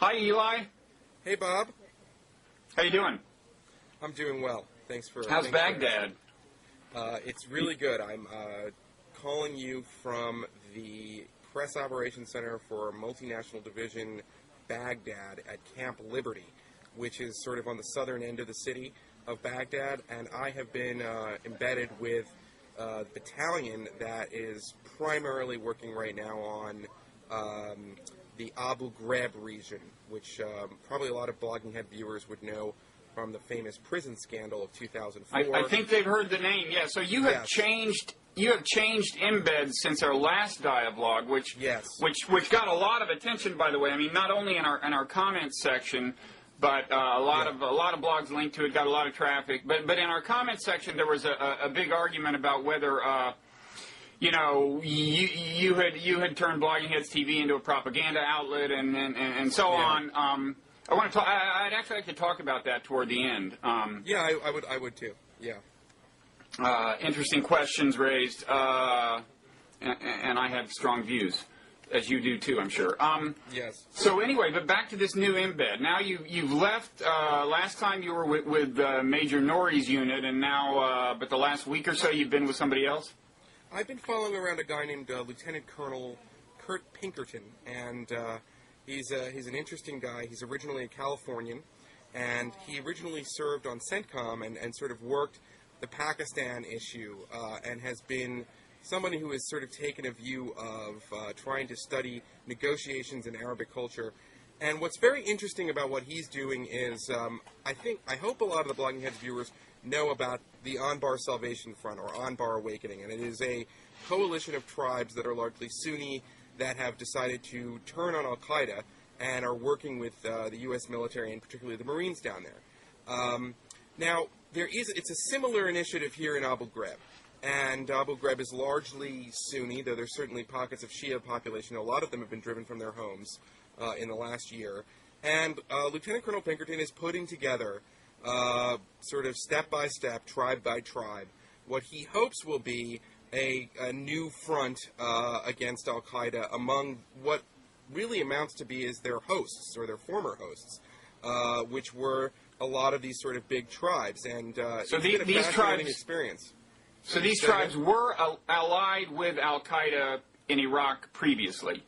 Hi, Eli. Hey, Bob. How you doing? I'm doing well. Thanks for. How's Baghdad? It's really good. I'm calling you from the Press Operations Center for Multinational Division Baghdad at Camp Liberty, which is sort of on the southern end of the city of Baghdad, and I have been embedded with the battalion that is primarily working right now on the Abu Ghraib region, which probably a lot of Blogging Head viewers would know from the famous prison scandal of 2004. I think they've heard the name. Yeah. So you have changed. You have changed embeds since our last dialogue, which got a lot of attention, by the way. I mean, not only in our comments section, but a lot of blogs linked to it, got a lot of traffic. But in our comments section, there was a big argument about whether you had turned Blogging Heads TV into a propaganda outlet and so on. I want to talk. I'd actually like to talk about that toward the end. I would too. Yeah. Interesting questions raised, and I have strong views, as you do too, I'm sure. Yes. So anyway, but back to this new embed. Now you've left. Last time you were with Major Nori's unit, and now, but the last week or so you've been with somebody else. I've been following around a guy named Lieutenant Colonel Kurt Pinkerton, and he's an interesting guy. He's originally a Californian, and he originally served on CENTCOM and sort of worked the Pakistan issue, and has been somebody who has sort of taken a view of trying to study negotiations in Arabic culture. And what's very interesting about what he's doing is, I hope a lot of the Blogging Heads viewers know about the Anbar Salvation Front, or Anbar Awakening, and it is a coalition of tribes that are largely Sunni that have decided to turn on Al-Qaeda and are working with the U.S. military and particularly the Marines down there. Now, it's a similar initiative here in Abu Ghraib, and Abu Ghraib is largely Sunni, though there's certainly pockets of Shia population. A lot of them have been driven from their homes in the last year. And Lieutenant Colonel Pinkerton is putting together, sort of step-by-step, tribe-by-tribe, what he hopes will be a new front against Al-Qaeda among what really amounts to be is their hosts, or their former hosts, which were a lot of these sort of big tribes. And so it's been a fascinating experience. So these tribes were allied with Al-Qaeda in Iraq previously.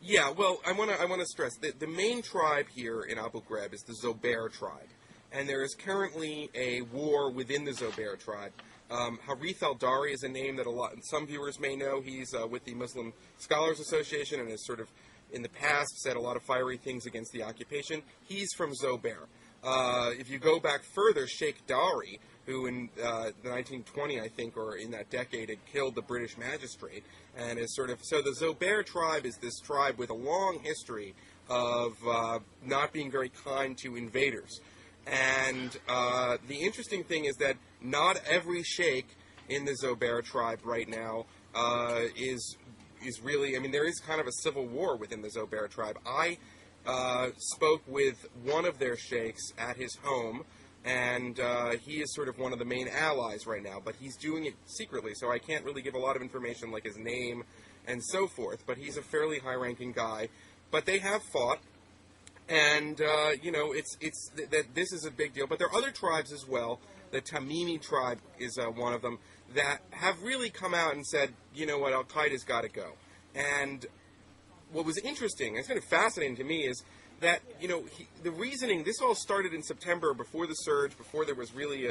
Yeah, well, I want to stress that the main tribe here in Abu Ghraib is the Zobair tribe, and there is currently a war within the Zobair tribe. Harith al-Dari is a name that some viewers may know. He's with the Muslim Scholars Association and has sort of in the past said a lot of fiery things against the occupation. He's from Zobair. If you go back further, Sheikh Dari, who in the 1920, I think, or in that decade, had killed the British magistrate, and is sort of so the Zobair tribe is this tribe with a long history of not being very kind to invaders. And the interesting thing is that not every sheikh in the Zobair tribe right now is really. I mean, there is kind of a civil war within the Zobair tribe. I spoke with one of their sheikhs at his home, and he is sort of one of the main allies right now, but he's doing it secretly, so I can't really give a lot of information like his name and so forth, but he's a fairly high-ranking guy. But they have fought, and, this is a big deal. But there are other tribes as well. The Tamimi tribe is one of them that have really come out and said, you know what, Al-Qaeda's got to go. And what was interesting, and it's kind of fascinating to me, is that, the reasoning, this all started in September before the surge, before there was really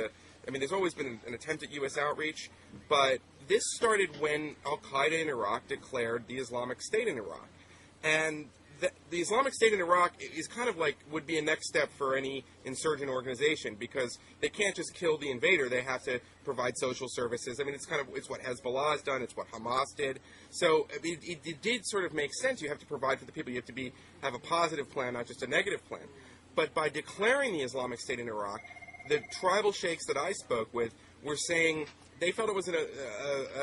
there's always been an attempt at U.S. outreach, but this started when Al-Qaeda in Iraq declared the Islamic State in Iraq. And the Islamic State in Iraq is kind of like, would be a next step for any insurgent organization, because they can't just kill the invader, they have to provide social services. I mean, it's what Hezbollah has done, it's what Hamas did. So it did sort of make sense. You have to provide for the people, you have to have a positive plan, not just a negative plan. But by declaring the Islamic State in Iraq, the tribal sheikhs that I spoke with were saying they felt it was an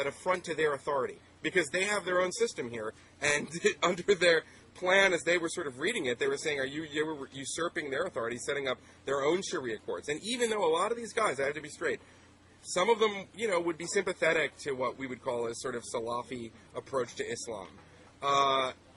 affront to their authority, because they have their own system here, and under their plan, as they were sort of reading it, they were saying, you were usurping their authority, setting up their own Sharia courts. And even though a lot of these guys, I have to be straight, some of them, would be sympathetic to what we would call a sort of Salafi approach to Islam.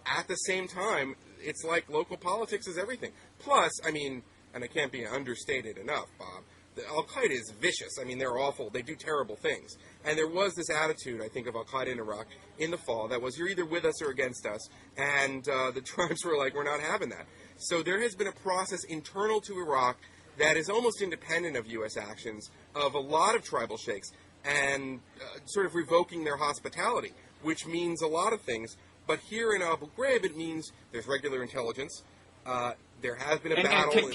At the same time, it's like local politics is everything. Plus, I mean, and it can't be understated enough, Bob, Al-Qaeda is vicious. I mean, they're awful. They do terrible things. And there was this attitude, I think, of Al-Qaeda in Iraq in the fall that was, you're either with us or against us. And the tribes were like, we're not having that. So there has been a process internal to Iraq that is almost independent of U.S. actions of a lot of tribal sheikhs and sort of revoking their hospitality, which means a lot of things. But here in Abu Ghraib, it means there's regular intelligence. There has been a battle.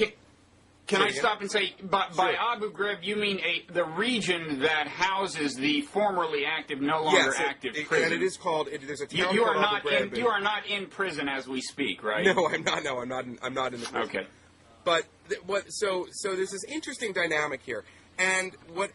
Can I stop and say, by Abu Ghraib, you mean the region that houses the formerly active, no longer active prison? And it is called. There's a town you called are not Abu Ghraib. you are not in prison as we speak, right? No, I'm not. No, I'm not. I'm not in the prison. Okay. But so there's this interesting dynamic here, and what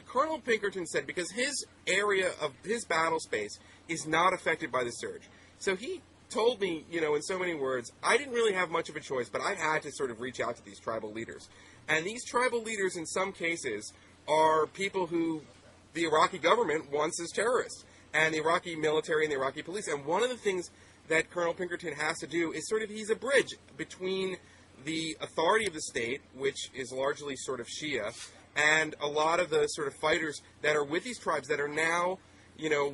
Colonel Pinkerton said, because his area of his battle space is not affected by the surge, so he told me, in so many words, I didn't really have much of a choice, but I had to sort of reach out to these tribal leaders. And these tribal leaders, in some cases, are people who the Iraqi government wants as terrorists, and the Iraqi military and the Iraqi police. And one of the things that Colonel Pinkerton has to do is he's a bridge between the authority of the state, which is largely sort of Shia, and a lot of the sort of fighters that are with these tribes that are now,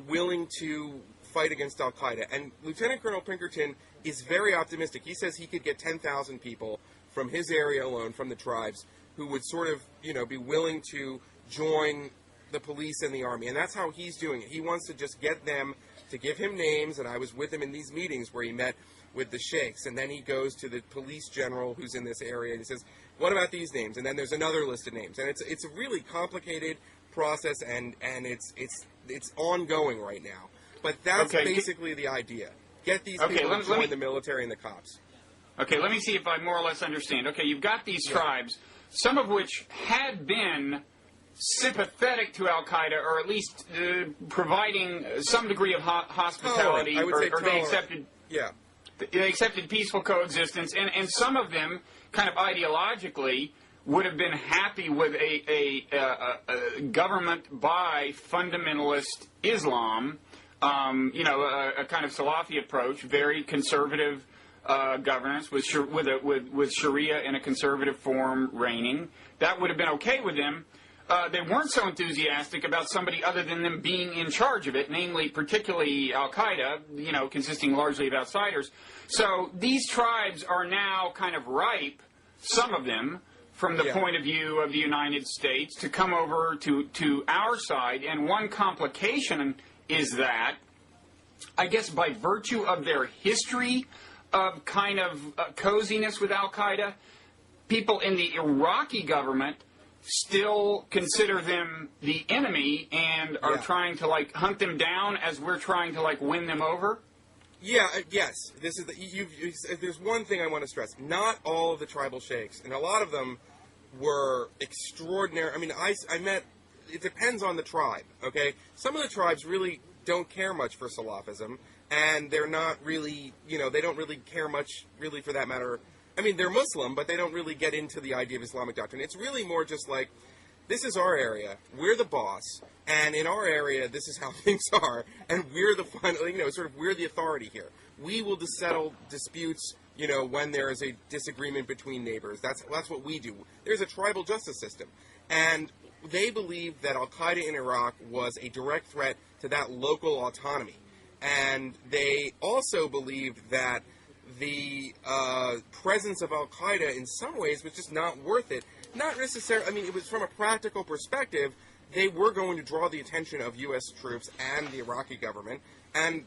willing to fight against Al-Qaeda. And Lieutenant Colonel Pinkerton is very optimistic. He says he could get 10,000 people from his area alone, from the tribes, who would sort of, be willing to join the police and the army. And that's how he's doing it. He wants to just get them to give him names, and I was with him in these meetings where he met with the sheikhs, and then he goes to the police general who's in this area, and he says, what about these names? And then there's another list of names. And it's a really complicated process, and it's ongoing right now. But that's basically the idea. Get these people to join the military and the cops. Okay, let me see if I more or less understand. Okay, you've got these tribes, some of which had been sympathetic to Al-Qaeda, or at least providing some degree of hospitality, or they accepted. Yeah. They accepted peaceful coexistence, and some of them, kind of ideologically, would have been happy with a government by fundamentalist Islam. A kind of Salafi approach, very conservative governance with Sharia in a conservative form reigning. That would have been okay with them. They weren't so enthusiastic about somebody other than them being in charge of it, namely, particularly Al-Qaeda, consisting largely of outsiders. So these tribes are now kind of ripe, some of them, from the point of view of the United States, to come over to our side. And one complication is that, I guess by virtue of their history of kind of coziness with Al-Qaeda, people in the Iraqi government still consider them the enemy and are trying to, hunt them down as we're trying to, win them over? Yeah, yes. This is there's one thing I want to stress. Not all of the tribal sheikhs, and a lot of them were extraordinary. I mean, I met... It depends on the tribe, okay? Some of the tribes really don't care much for Salafism, and they're not really, they don't really care much, really, for that matter. I mean, they're Muslim, but they don't really get into the idea of Islamic doctrine. It's really more just like, this is our area, we're the boss, and in our area, this is how things are, and we're the final, we're the authority here. We will settle disputes, when there is a disagreement between neighbors. That's what we do. There's a tribal justice system, and they believed that Al-Qaeda in Iraq was a direct threat to that local autonomy. And they also believed that the presence of Al-Qaeda in some ways was just not worth it. Not necessarily, it was from a practical perspective, they were going to draw the attention of U.S. troops and the Iraqi government. And,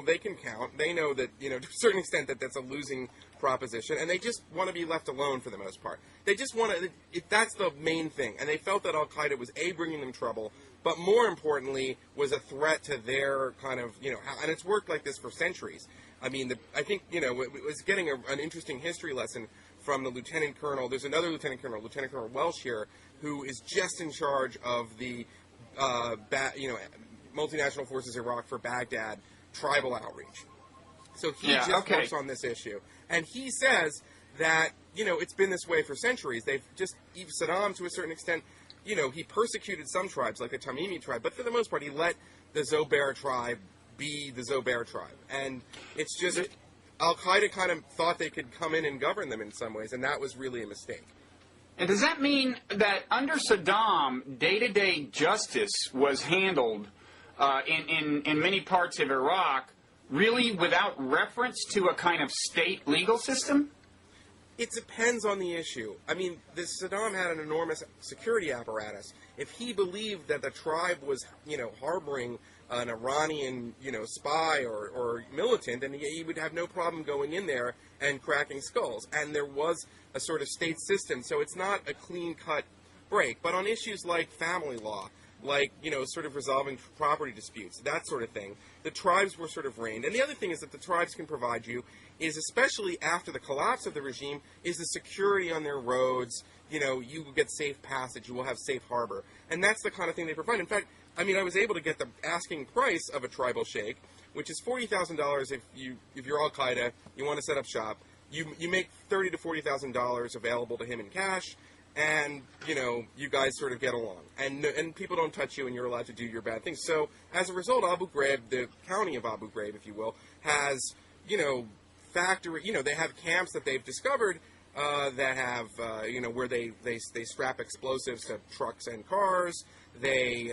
they can count. They know that, to a certain extent that that's a losing proposition. And they just want to be left alone for the most part. They just want to, that's the main thing. And they felt that Al-Qaeda was, bringing them trouble, but more importantly, was a threat to their kind of, and it's worked like this for centuries. I think, it was getting an interesting history lesson from the Lieutenant Colonel. There's another Lieutenant Colonel, Lieutenant Colonel Welsh here, who is just in charge of the, multinational forces Iraq for Baghdad tribal outreach. So he works on this issue. And he says that, it's been this way for centuries. They've just, Saddam, to a certain extent, he persecuted some tribes, like the Tamimi tribe, but for the most part, he let the Zobair tribe be the Zobair tribe. And it's just... Al-Qaeda kind of thought they could come in and govern them in some ways, and that was really a mistake. And does that mean that under Saddam, day-to-day justice was handled in many parts of Iraq really without reference to a kind of state legal system? It depends on the issue. I mean, Saddam had an enormous security apparatus. If he believed that the tribe was, harboring an Iranian, spy or militant, then he would have no problem going in there and cracking skulls. And there was a sort of state system, so it's not a clean-cut break. But on issues like family law, like, sort of resolving property disputes, that sort of thing, the tribes were sort of reigned. And the other thing is that the tribes can provide you is, especially after the collapse of the regime, is the security on their roads. You will get safe passage, you will have safe harbor. And that's the kind of thing they provide. In fact, I was able to get the asking price of a tribal sheikh, which is $40,000 if you're Al-Qaeda, you want to set up shop. You make $30,000 to $40,000 available to him in cash, and, you guys sort of get along. And people don't touch you, and you're allowed to do your bad things. So, as a result, Abu Ghraib, the county of Abu Ghraib, if you will, has, they have camps that they've discovered that have, where they strap explosives to trucks and cars. They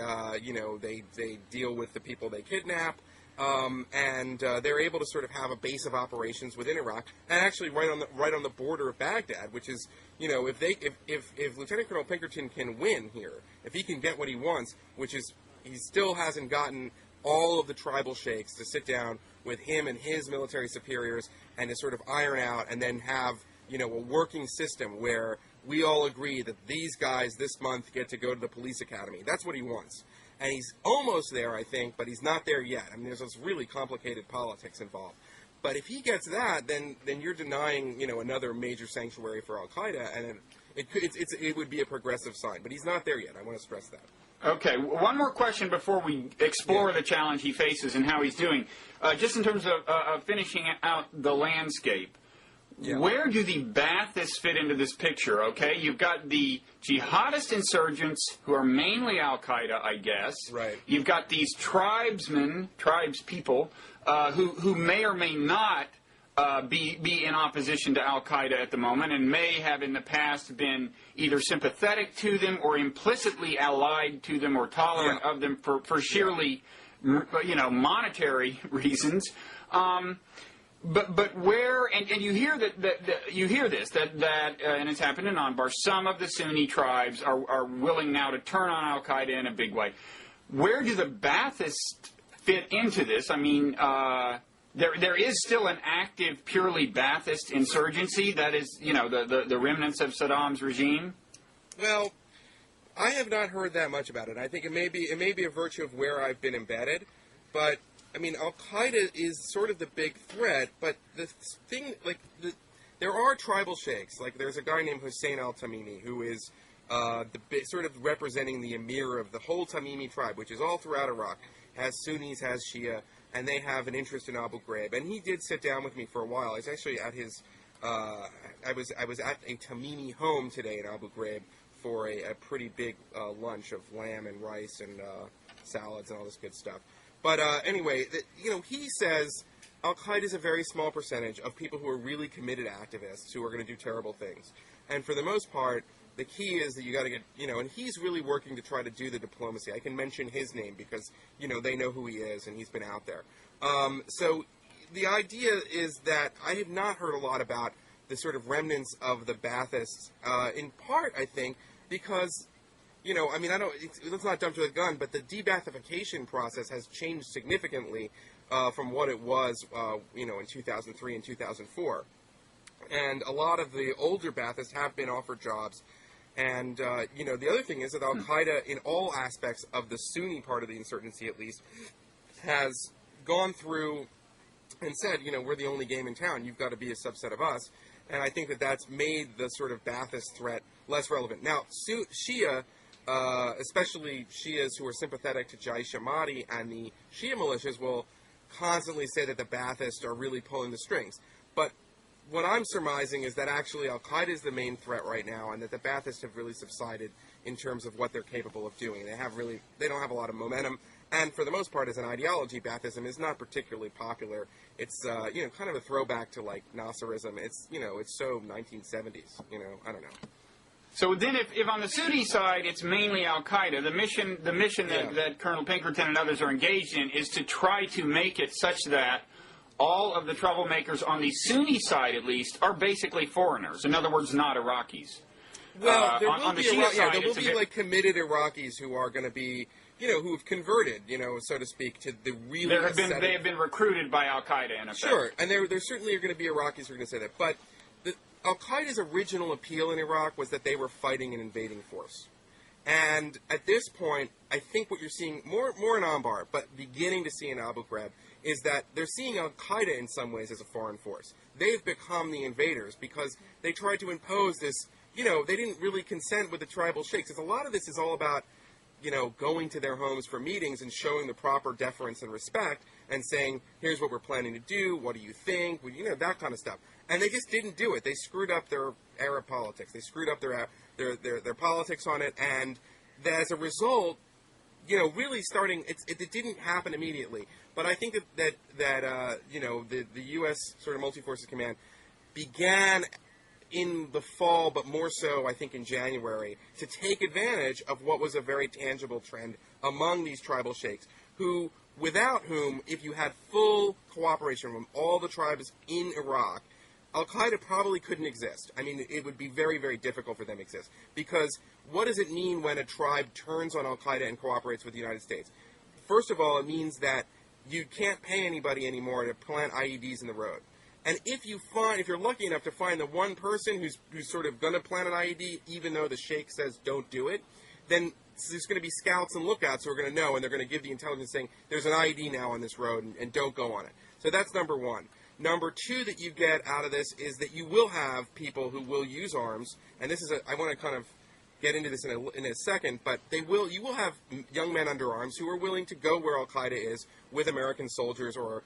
deal with the people they kidnap. And they're able to sort of have a base of operations within Iraq, and actually right on the border of Baghdad, which is, if Lieutenant Colonel Pinkerton can win here, if he can get what he wants, which is he still hasn't gotten all of the tribal sheikhs to sit down with him and his military superiors and to sort of iron out and then have, a working system where we all agree that these guys this month get to go to the police academy. That's what he wants. And he's almost there, I think, but he's not there yet. There's this really complicated politics involved. But if he gets that, then you're denying, another major sanctuary for Al-Qaeda, and it would be a progressive sign. But he's not there yet. I want to stress that. Okay, one more question before we explore the challenge he faces and how he's doing. Just in terms of finishing out the landscape, where do the Baathists fit into this picture? Okay, you've got the jihadist insurgents who are mainly Al-Qaeda, I guess. Right. You've got these tribespeople, who may or may not be in opposition to Al-Qaeda at the moment and may have in the past been either sympathetic to them or implicitly allied to them or tolerant of them for sheerly, monetary reasons. But where, and you hear you hear this, and it's happened in Anbar, some of the Sunni tribes are willing now to turn on Al-Qaeda in a big way. Where do the Baathists fit into this? There is still an active, purely Baathist insurgency that is, the remnants of Saddam's regime? Well, I have not heard that much about it. I think it may be a virtue of where I've been embedded, but Al-Qaeda is sort of the big threat, but the thing, there are tribal sheikhs. Like, there's a guy named Hussein al-Tamimi, who is sort of representing the emir of the whole Tamimi tribe, which is all throughout Iraq, has Sunnis, has Shia, and they have an interest in Abu Ghraib. And he did sit down with me for a while. I was actually at his, I was at a Tamimi home today in Abu Ghraib for a pretty big lunch of lamb and rice and salads and all this good stuff. But anyway, he says Al-Qaeda is a very small percentage of people who are really committed activists who are going to do terrible things. And for the most part, the key is that you got to get, and he's really working to try to do the diplomacy. I can mention his name because, they know who he is and he's been out there. So the idea is that I have not heard a lot about the sort of remnants of the Baathists, in part, I think, because let's not jump to the gun, but the de-Baathification process has changed significantly from what it was, in 2003 and 2004. And a lot of the older Baathists have been offered jobs. And, the other thing is that Al-Qaeda, in all aspects of the Sunni part of the insurgency at least, has gone through and said, we're the only game in town. You've got to be a subset of us. And I think that that's made the sort of Baathist threat less relevant. Now, Shia, especially Shias who are sympathetic to Jaish Ahmadi and the Shia militias, will constantly say that the Baathists are really pulling the strings. But what I'm surmising is that actually Al-Qaeda is the main threat right now, and that the Baathists have really subsided in terms of what they're capable of doing. They don't have a lot of momentum, And for the most part, as an ideology, Baathism is not particularly popular. It's, kind of a throwback to, like, Nasserism. It's, it's so 1970s, I don't know. So then if on the Sunni side, it's mainly al-Qaeda, the mission that Colonel Pinkerton and others are engaged in is to try to make it such that all of the troublemakers on the Sunni side, at least, are basically foreigners. In other words, not Iraqis. Well, there will be like committed Iraqis who are going to be, who have converted, so to speak, to the really. They have been recruited by Al Qaeda in effect. Sure, and there certainly are going to be Iraqis who are going to say that. But Al Qaeda's original appeal in Iraq was that they were fighting an invading force, and at this point, I think what you're seeing more in Anbar, but beginning to see in Abu Ghraib, is that they're seeing Al Qaeda in some ways as a foreign force. They've become the invaders because they tried to impose this. They didn't really consent with the tribal sheikhs. Because a lot of this is all about, going to their homes for meetings and showing the proper deference and respect and saying, here's what we're planning to do, what do you think, that kind of stuff. And they just didn't do it. They screwed up their Arab politics. They screwed up their politics on it, and as a result, really starting, it didn't happen immediately. But I think that the U.S. sort of multi-forces command began in the fall, but more so, I think, in January, to take advantage of what was a very tangible trend among these tribal sheikhs, without whom, if you had full cooperation from all the tribes in Iraq, Al-Qaeda probably couldn't exist. I mean, it would be very, very difficult for them to exist. Because what does it mean when a tribe turns on Al-Qaeda and cooperates with the United States? First of all, it means that you can't pay anybody anymore to plant IEDs in the road. And if you're lucky enough to find the one person who's sort of going to plant an IED, even though the sheikh says don't do it, then there's going to be scouts and lookouts who are going to know, and they're going to give the intelligence saying, there's an IED now on this road, and don't go on it. So that's number one. Number two that you get out of this is that you will have people who will use arms, and I want to kind of get into this in a second, but you will have young men under arms who are willing to go where Al-Qaeda is with American soldiers, or,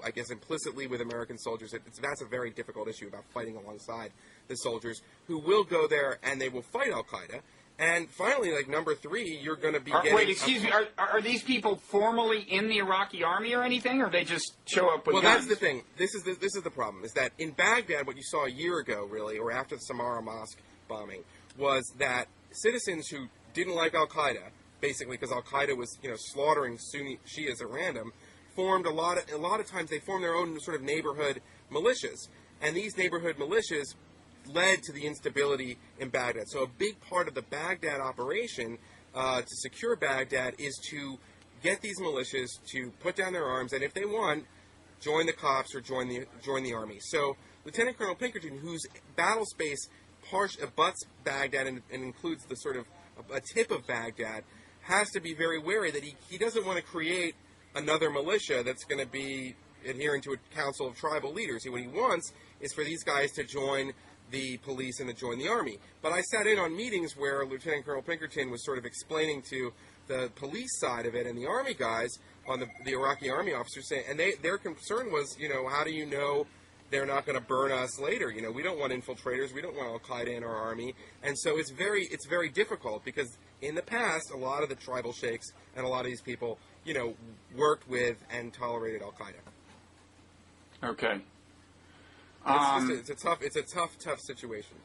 I guess implicitly with American soldiers. That's a very difficult issue about fighting alongside the soldiers, who will go there and they will fight Al-Qaeda. And finally, like number three, you're going to be getting... Wait, excuse me, are these people formally in the Iraqi army or anything, or they just show up with guns? Well, that's the thing. This is the problem, is that in Baghdad, what you saw a year ago, really, or after the Samarra Mosque bombing, was that citizens who didn't like Al-Qaeda, basically because Al-Qaeda was, slaughtering Sunni Shias at random, formed a lot of times they formed their own sort of neighborhood militias. And these neighborhood militias led to the instability in Baghdad. So a big part of the Baghdad operation to secure Baghdad is to get these militias to put down their arms, and if they want, join the cops or join the army. So Lieutenant Colonel Pinkerton, whose battle space abuts Baghdad and includes the sort of a tip of Baghdad, has to be very wary that he doesn't want to create another militia that's going to be adhering to a council of tribal leaders. What he wants is for these guys to join the police and to join the army. But I sat in on meetings where Lieutenant Colonel Pinkerton was sort of explaining to the police side of it and the army guys, on the Iraqi army officers, saying, and their concern was, how do you know they're not going to burn us later? We don't want infiltrators. We don't want Al-Qaeda in our army. And so it's very difficult, because in the past, a lot of the tribal sheikhs and a lot of these people, worked with and tolerated Al-Qaeda. Okay. It's a tough situation.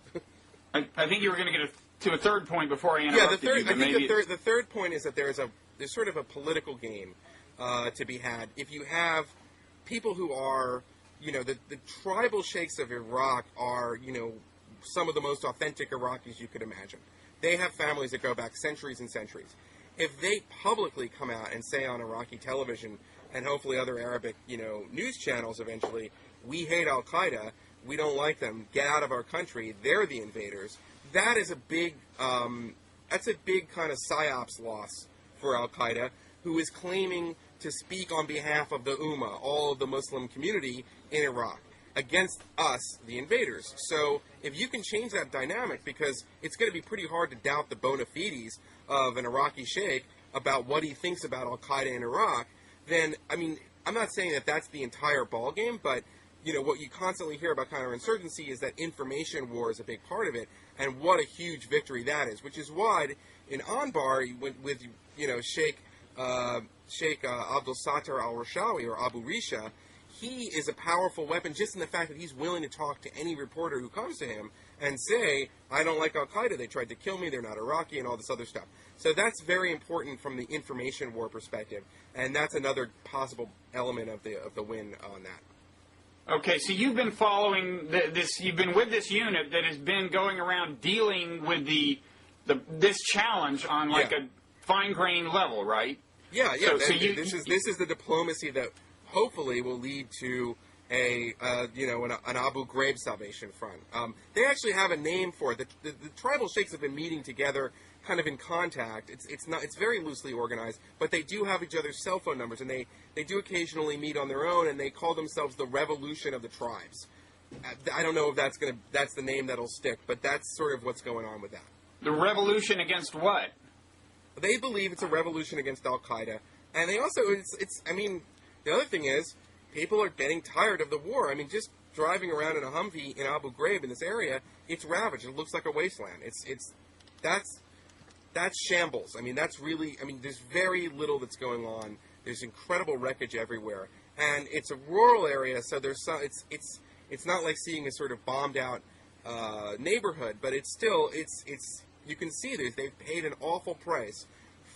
I think you were going to get to a third point before I interrupted you. The third point is that there's sort of a political game to be had. If you have people who are, the tribal sheikhs of Iraq are, some of the most authentic Iraqis you could imagine. They have families that go back centuries and centuries. If they publicly come out and say on Iraqi television, and hopefully other Arabic, news channels eventually, we hate Al-Qaeda, we don't like them, get out of our country, they're the invaders, that is a big kind of psyops loss for Al-Qaeda, who is claiming to speak on behalf of the Ummah, all of the Muslim community in Iraq, against us, the invaders. So if you can change that dynamic, because it's going to be pretty hard to doubt the bona fides of an Iraqi sheikh about what he thinks about Al-Qaeda in Iraq, then, I'm not saying that that's the entire ballgame, but what you constantly hear about counterinsurgency is that information war is a big part of it, and what a huge victory that is, which is why in Anbar, with Sheikh Sheikh Abdul Sattar al-Rishawi, or Abu Risha, he is a powerful weapon just in the fact that he's willing to talk to any reporter who comes to him and say, I don't like Al-Qaeda, they tried to kill me, they're not Iraqi, and all this other stuff. So that's very important from the information war perspective, and that's another possible element of the win on that. Okay, so you've been following you've been with this unit that has been going around dealing with this challenge on like a fine-grained level, right? Yeah. This is the diplomacy that hopefully will lead to an Abu Ghraib Salvation Front. They actually have a name for it. The tribal sheikhs have been meeting together, kind of in contact. It's very loosely organized, but they do have each other's cell phone numbers, and they do occasionally meet on their own, and they call themselves the Revolution of the Tribes. I don't know if that's the name that'll stick, but that's sort of what's going on with that. The revolution against what? They believe it's a revolution against Al-Qaeda, and they also the other thing is, people are getting tired of the war. I mean, just driving around in a Humvee in Abu Ghraib in this area, it's ravaged. It looks like a wasteland. That's shambles. I mean, there's very little that's going on. There's incredible wreckage everywhere, and it's a rural area, so it's not like seeing a sort of bombed out neighborhood, but it's still you can see they've paid an awful price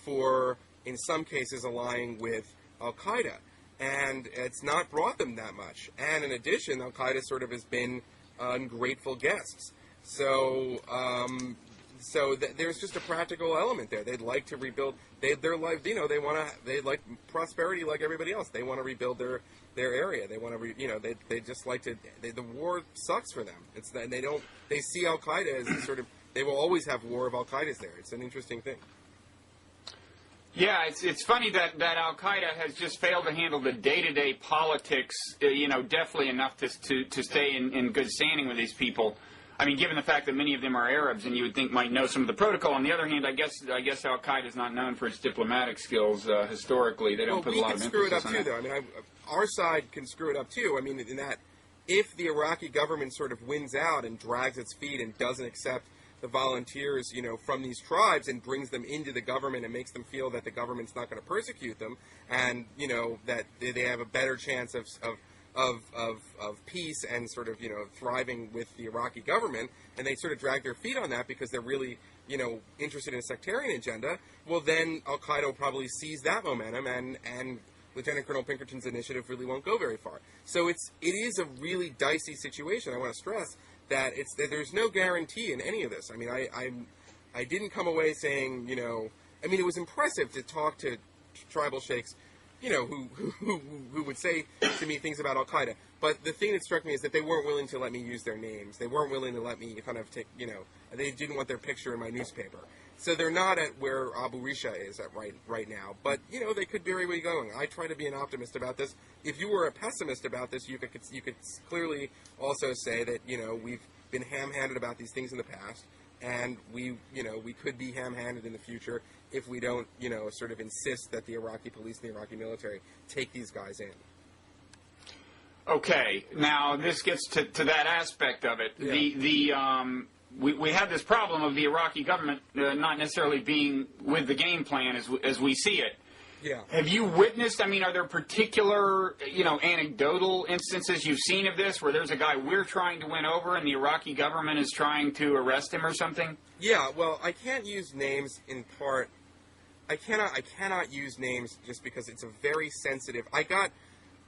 for, in some cases, allying with Al-Qaeda. And it's not brought them that much. And in addition, Al-Qaeda sort of has been ungrateful guests. So there's just a practical element there. They'd like to rebuild their life. They like prosperity like everybody else. They want to rebuild their area. They want to they just like to. The war sucks for them. They see Al-Qaeda as sort of. They will always have war of Al-Qaeda's there. It's an interesting thing. Yeah, it's funny that Al-Qaeda has just failed to handle the day-to-day politics, definitely enough to stay in good standing with these people. I mean, given the fact that many of them are Arabs, and you would think might know some of the protocol. On the other hand, I guess Al-Qaeda is not known for its diplomatic skills historically. They don't put a lot of emphasis on that. We can screw it up too, though. I mean, our side can screw it up too. I mean, in that if the Iraqi government sort of wins out and drags its feet and doesn't accept the volunteers, from these tribes and brings them into the government and makes them feel that the government's not going to persecute them, and that they have a better chance of peace and sort of thriving with the Iraqi government, and they sort of drag their feet on that because they're really interested in a sectarian agenda. Well, then Al-Qaeda will probably seize that momentum, and Lieutenant Colonel Pinkerton's initiative really won't go very far. So it is a really dicey situation. I want to stress that there's no guarantee in any of this. I mean, I didn't come away saying, it was impressive to talk to tribal sheikhs, who would say to me things about Al-Qaeda. But the thing that struck me is that they weren't willing to let me use their names. They weren't willing to let me kind of take, they didn't want their picture in my newspaper. So they're not at where Abu Risha is at right now. But, they could very well be going. I try to be an optimist about this. If you were a pessimist about this, you could clearly also say that, we've been ham-handed about these things in the past, and we could be ham-handed in the future if we don't, sort of insist that the Iraqi police and the Iraqi military take these guys in. Okay, now this gets to that aspect of it. Yeah. We have this problem of the Iraqi government not necessarily being with the game plan as we see it. Yeah. Have you witnessed, are there particular, anecdotal instances you've seen of this where there's a guy we're trying to win over and the Iraqi government is trying to arrest him or something? Yeah, well, I can't use names in part. I cannot use names just because it's a very sensitive. I got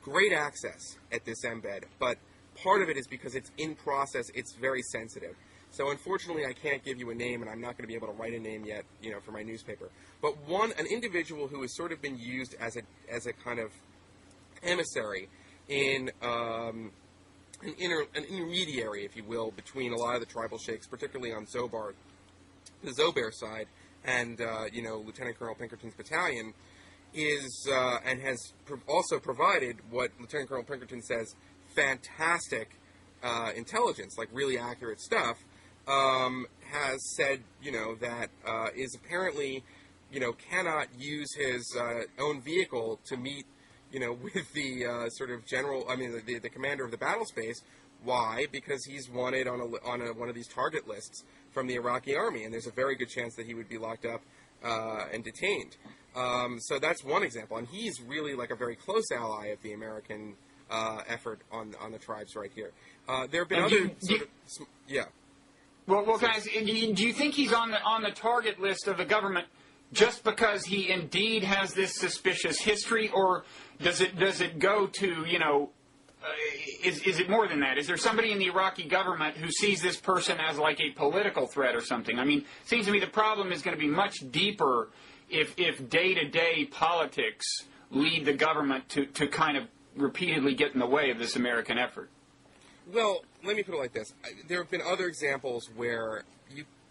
great access at this embed, but part of it is because it's in process, it's very sensitive. So unfortunately, I can't give you a name, and I'm not going to be able to write a name yet, for my newspaper. But an individual who has sort of been used as a kind of emissary in an intermediary, if you will, between a lot of the tribal sheikhs, particularly on the Zobair side, and Lieutenant Colonel Pinkerton's battalion, is and has also provided what Lieutenant Colonel Pinkerton says fantastic intelligence, like really accurate stuff. Has said, that is apparently, cannot use his own vehicle to meet, with the sort of general, the commander of the battle space. Why? Because he's wanted on one of these target lists from the Iraqi army, and there's a very good chance that he would be locked up and detained. So that's one example, and he's really like a very close ally of the American effort on the tribes right here. There have been yeah. Well, guys, do you think he's on the target list of the government just because he indeed has this suspicious history, or does it go to, you know, is it more than that? Is there somebody in the Iraqi government who sees this person as like a political threat or something? I mean, it seems to me the problem is going to be much deeper if day-to-day politics lead the government to kind of repeatedly get in the way of this American effort. Well, let me put it like this. There have been other examples where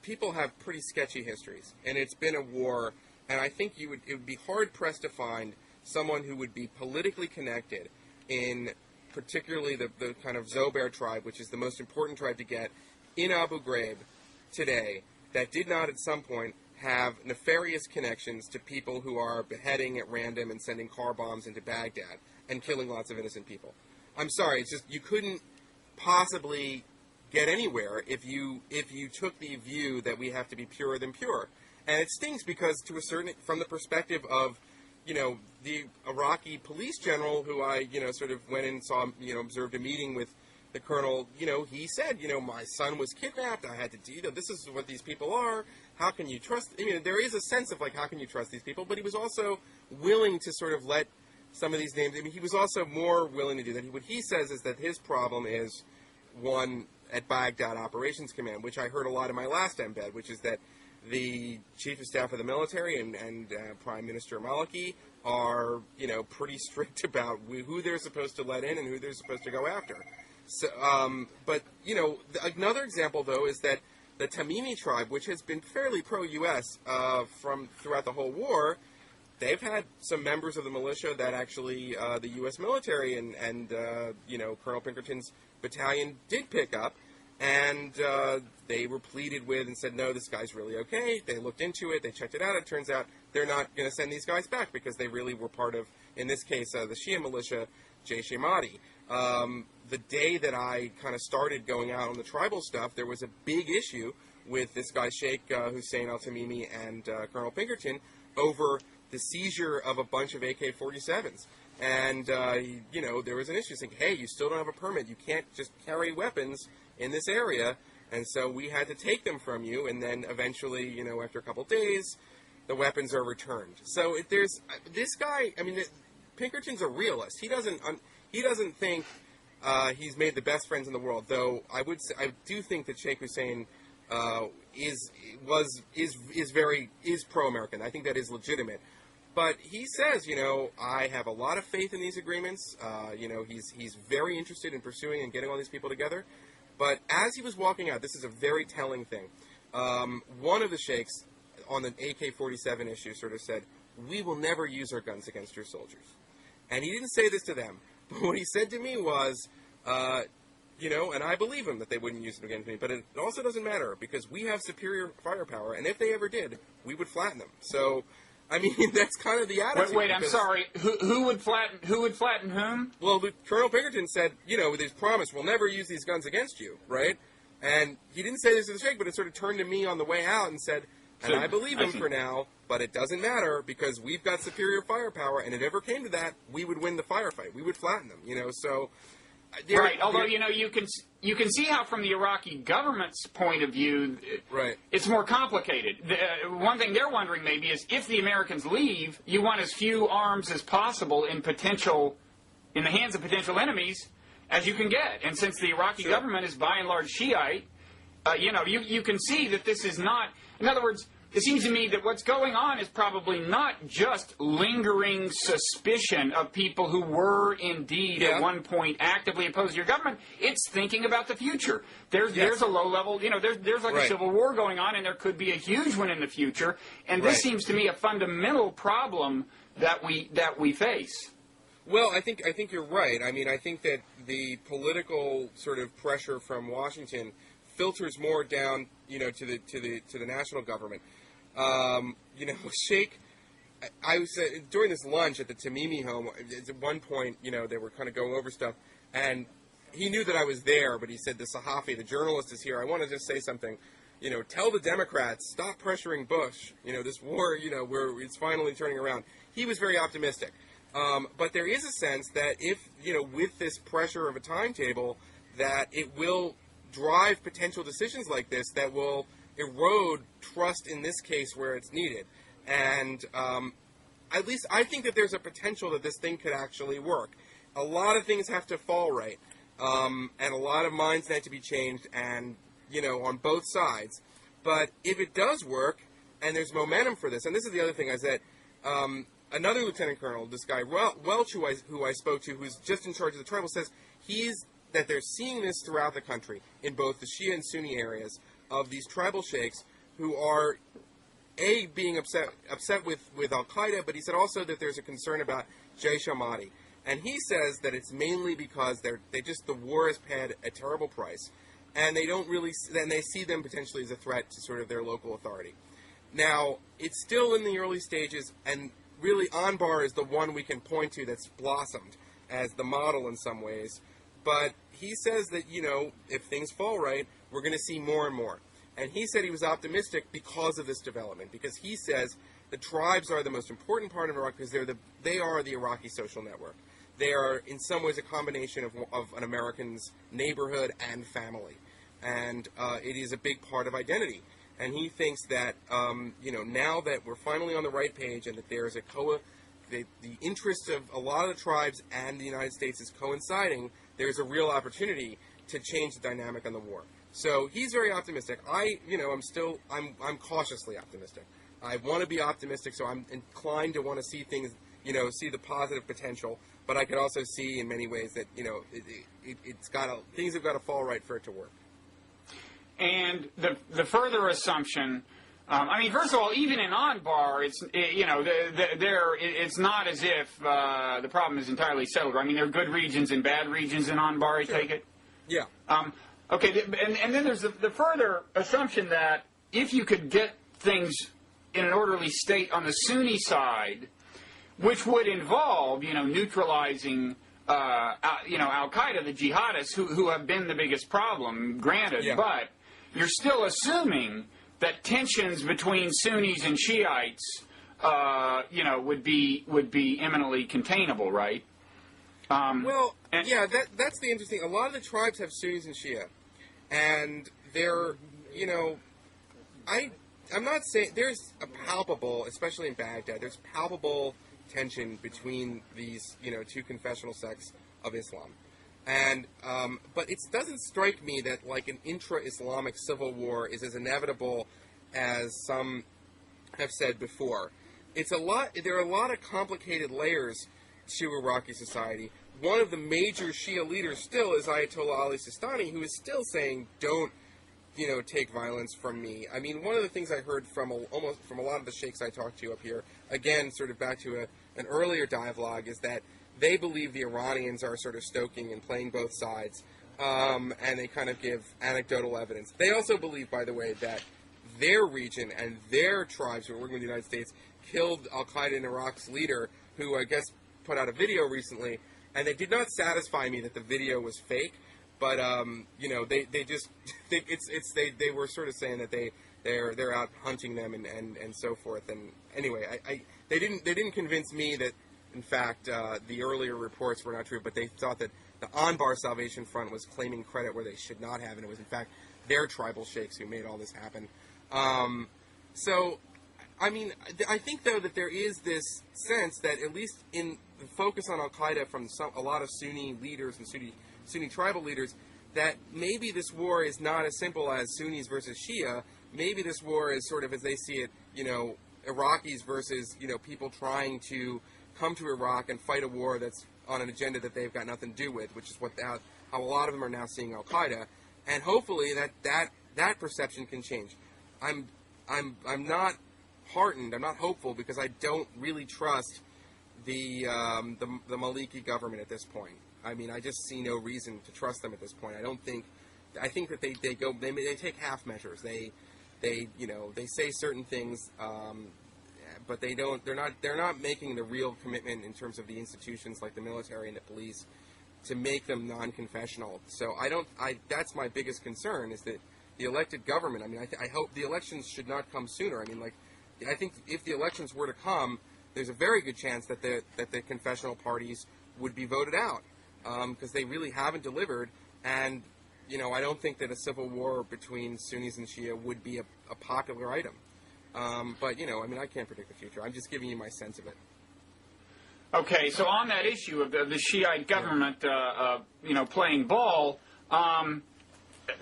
people have pretty sketchy histories, and it's been a war, and I think it would be hard-pressed to find someone who would be politically connected in particularly the kind of Zobair tribe, which is the most important tribe to get in Abu Ghraib today, that did not at some point have nefarious connections to people who are beheading at random and sending car bombs into Baghdad and killing lots of innocent people. I'm sorry, it's just you couldn't possibly get anywhere if you took the view that we have to be purer than pure. And it stings because from the perspective of, you know, the Iraqi police general who I, you know, sort of went and saw, you know, observed a meeting with the colonel, you know, he said, you know, my son was kidnapped, I had to, you know, this is what these people are, how can you trust, I mean, there is a sense of, like, how can you trust these people, but he was also willing to sort of let some of these names, I mean, he was also more willing to do that. What he says is that his problem is, one, at Baghdad Operations Command, which I heard a lot in my last embed, which is that the Chief of Staff of the military and Prime Minister Maliki are, you know, pretty strict about who they're supposed to let in and who they're supposed to go after. So, but, you know, another example, though, is that the Tamimi tribe, which has been fairly pro-U.S. From throughout the whole war, they've had some members of the militia that actually the U.S. military and you know, Colonel Pinkerton's battalion did pick up, and they were pleaded with and said, no, this guy's really okay. They looked into it. They checked it out. It turns out they're not going to send these guys back because they really were part of, in this case, the Shia militia, Jaish-e-Mahdi. The day that I kind of started going out on the tribal stuff, there was a big issue with this guy, Sheikh Hussein al-Tamimi, and Colonel Pinkerton over the seizure of a bunch of AK-47s. And, you know, there was an issue saying, hey, you still don't have a permit. You can't just carry weapons in this area. And so we had to take them from you. And then eventually, you know, after a couple days, the weapons are returned. So there's this guy, I mean, Pinkerton's a realist. He doesn't think he's made the best friends in the world, though I do think that Sheikh Hussein is pro-American. I think that is legitimate. But he says, you know, I have a lot of faith in these agreements. You know, he's very interested in pursuing and getting all these people together. But as he was walking out, this is a very telling thing. One of the sheikhs on the AK-47 issue sort of said, we will never use our guns against your soldiers. And he didn't say this to them. But what he said to me was, you know, and I believe him that they wouldn't use it against me, but it also doesn't matter because we have superior firepower, and if they ever did, we would flatten them. So, I mean, that's kind of the attitude. Wait, I'm sorry. Who would flatten whom? Well, Colonel Pinkerton said, you know, with his promise, we'll never use these guns against you, right? And he didn't say this to the Sheikh, but it sort of turned to me on the way out and said, and I believe him for now, but it doesn't matter because we've got superior firepower, and if it ever came to that, we would win the firefight. We would flatten them, you know, so... Right, although, you know, you can see how from the Iraqi government's point of view, right, it's more complicated. One thing they're wondering maybe is if the Americans leave, you want as few arms as possible in the hands of potential enemies as you can get. And since the Iraqi government is by and large Shiite, you know, you can see that this is not, in other words, it seems to me that what's going on is probably not just lingering suspicion of people who were indeed at one point actively opposed to your government. It's thinking about the future. There's a low level, you know, there's like a civil war going on, and there could be a huge one in the future. And this seems to me a fundamental problem that we face. Well, I think you're right. I mean, I think that the political sort of pressure from Washington filters more down, you know, to the national government. You know, Sheikh, I was during this lunch at the Tamimi home. At one point, you know, they were kind of going over stuff, and he knew that I was there, but he said, the Sahafi, the journalist, is here. I want to just say something. Tell the Democrats, stop pressuring Bush. This war, where it's finally turning around. He was very optimistic. But there is a sense that if, with this pressure of a timetable, that it will drive potential decisions like this that will erode trust in this case where it's needed. And at least I think that there's a potential that this thing could actually work. A lot of things have to fall right, and a lot of minds need to be changed, and on both sides. But if it does work, and there's momentum for this, and this is the other thing, is that another lieutenant colonel, this guy Welch, who I spoke to, who's just in charge of the tribal, says that they're seeing this throughout the country in both the Shia and Sunni areas of these tribal sheikhs who are being upset with Al Qaeda, but he said also that there's a concern about Jaish al-Mahdi. And he says that it's mainly because the war has paid a terrible price, and they see them potentially as a threat to sort of their local authority. Now, it's still in the early stages, and really Anbar is the one we can point to that's blossomed as the model in some ways. But he says that, if things fall right, we're going to see more and more. And he said he was optimistic because of this development, because he says the tribes are the most important part of Iraq because they are the Iraqi social network. They are, in some ways, a combination of an American's neighborhood and family. And it is a big part of identity. And he thinks that, now that we're finally on the right page and that there's the interests of a lot of the tribes and the United States is coinciding, there's a real opportunity to change the dynamic on the war. So he's very optimistic. I'm cautiously optimistic. I want to be optimistic, so I'm inclined to want to see things, see the positive potential. But I could also see in many ways that, things have got to fall right for it to work. And the further assumption, first of all, even in Anbar, it's not as if the problem is entirely settled. There are good regions and bad regions in Anbar, I take it? Yeah. Okay, and then there's the further assumption that if you could get things in an orderly state on the Sunni side, which would involve, neutralizing, Al-Qaeda, the jihadists, who have been the biggest problem, granted, yeah. But you're still assuming that tensions between Sunnis and Shiites, would be eminently containable, right? That's the interesting. A lot of the tribes have Sunnis and Shia, and they're, I'm not saying there's a palpable, especially in Baghdad, there's palpable tension between these, two confessional sects of Islam. And, but it doesn't strike me that like an intra-Islamic civil war is as inevitable as some have said before. There are a lot of complicated layers to Iraqi society. One of the major Shia leaders still is Ayatollah Ali Sistani, who is still saying, don't, take violence from me. One of the things I heard from a lot of the sheikhs I talked to up here, again, sort of back to an earlier dialogue, is that they believe the Iranians are sort of stoking and playing both sides, and they kind of give anecdotal evidence. They also believe, by the way, that their region and their tribes who are working with the United States killed Al-Qaeda in Iraq's leader, who I guess put out a video recently, and they did not satisfy me that the video was fake, but they were sort of saying that they're out hunting them and so forth. And anyway, they didn't convince me that in fact the earlier reports were not true, but they thought that the Anbar Salvation Front was claiming credit where they should not have, and it was in fact their tribal sheikhs who made all this happen. I think though that there is this sense that at least in the focus on Al-Qaeda from a lot of Sunni leaders and Sunni tribal leaders, that maybe this war is not as simple as Sunnis versus Shia. Maybe this war is sort of, as they see it, Iraqis versus, people trying to come to Iraq and fight a war that's on an agenda that they've got nothing to do with, which is how a lot of them are now seeing Al-Qaeda. And hopefully that perception can change. I'm not heartened, I'm not hopeful, because I don't really trust the Maliki government at this point. I just see no reason to trust them at this point. I think that they take half measures. They say certain things, but they're not making the real commitment in terms of the institutions like the military and the police to make them non-confessional. So that's my biggest concern, is that the elected government, I mean, I hope the elections should not come sooner. I mean, like, I think if the elections were to come, there's a very good chance that the confessional parties would be voted out, because they really haven't delivered. And, you know, I don't think that a civil war between Sunnis and Shia would be a popular item. But, you know, I mean, I can't predict the future. I'm just giving you my sense of it. Okay, so on that issue of the Shiite government, you know, playing ball,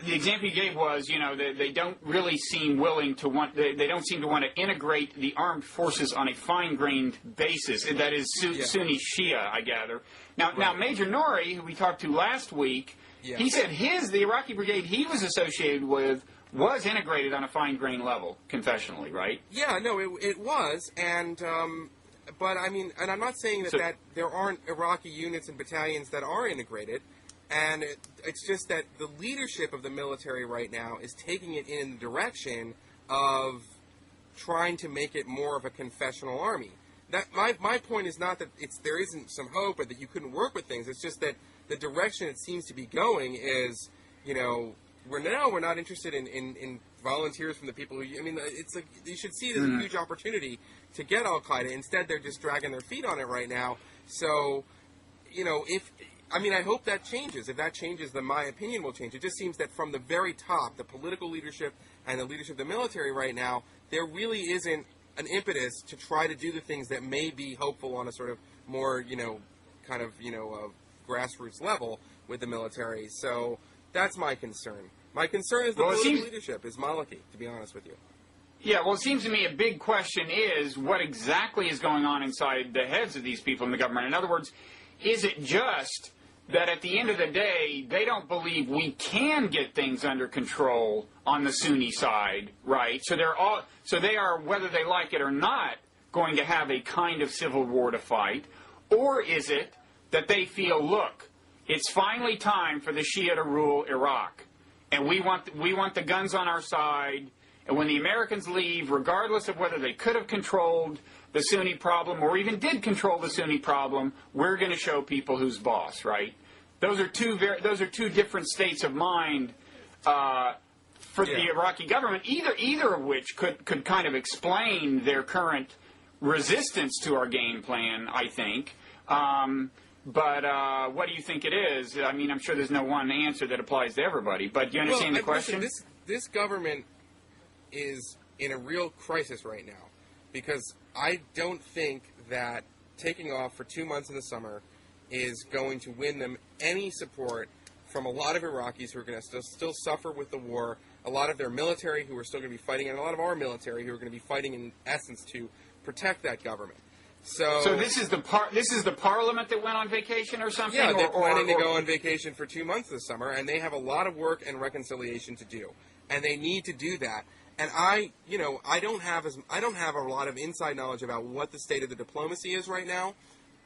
the example you gave was, you know, they don't really seem willing to want, they don't seem to want to integrate the armed forces on a fine-grained basis. That is Sunni Shia, I gather. Now Major Nouri, who we talked to last week, he said the Iraqi brigade he was associated with was integrated on a fine-grained level, confessionally, right? Yeah, no, it was, and but I mean, and I'm not saying that there aren't Iraqi units and battalions that are integrated, and it's just that the leadership of the military right now is taking it in the direction of trying to make it more of a confessional army. That my point is not that there isn't some hope or that you couldn't work with things. It's just that the direction it seems to be going is, you know, we're not interested in volunteers from the people who, I mean, it's like, you should see it as a huge opportunity to get Al-Qaeda. Instead, they're just dragging their feet on it right now. So, you know, I hope that changes. If that changes, then my opinion will change. It just seems that from the very top, the political leadership and the leadership of the military right now, there really isn't an impetus to try to do the things that may be hopeful on a sort of more, you know, kind of, you know, grassroots level with the military. So that's my concern. My concern is the political leadership, is Maliki, to be honest with you. Yeah, well, it seems to me a big question is what exactly is going on inside the heads of these people in the government. In other words, is it just that at the end of the day, they don't believe we can get things under control on the Sunni side, right? So they are, whether they like it or not, going to have a kind of civil war to fight? Or is it that they feel, look, it's finally time for the Shia to rule Iraq, and we want the guns on our side, and when the Americans leave, regardless of whether they could have controlled the Sunni problem or even did control the Sunni problem, we're going to show people who's boss, right? Those are two different states of mind for the Iraqi government, either of which could kind of explain their current resistance to our game plan, I think. But what do you think it is? I mean, I'm sure there's no one answer that applies to everybody. But do you understand the question? Listen, this government is in a real crisis right now, because I don't think that taking off for 2 months in the summer is going to win them any support from a lot of Iraqis who are going to still suffer with the war, a lot of their military who are still going to be fighting, and a lot of our military who are going to be fighting in essence to protect that government. So this is the parliament that went on vacation or something? Yeah, they're planning to go on vacation for 2 months this summer, and they have a lot of work and reconciliation to do, and they need to do that. And I don't have a lot of inside knowledge about what the state of the diplomacy is right now,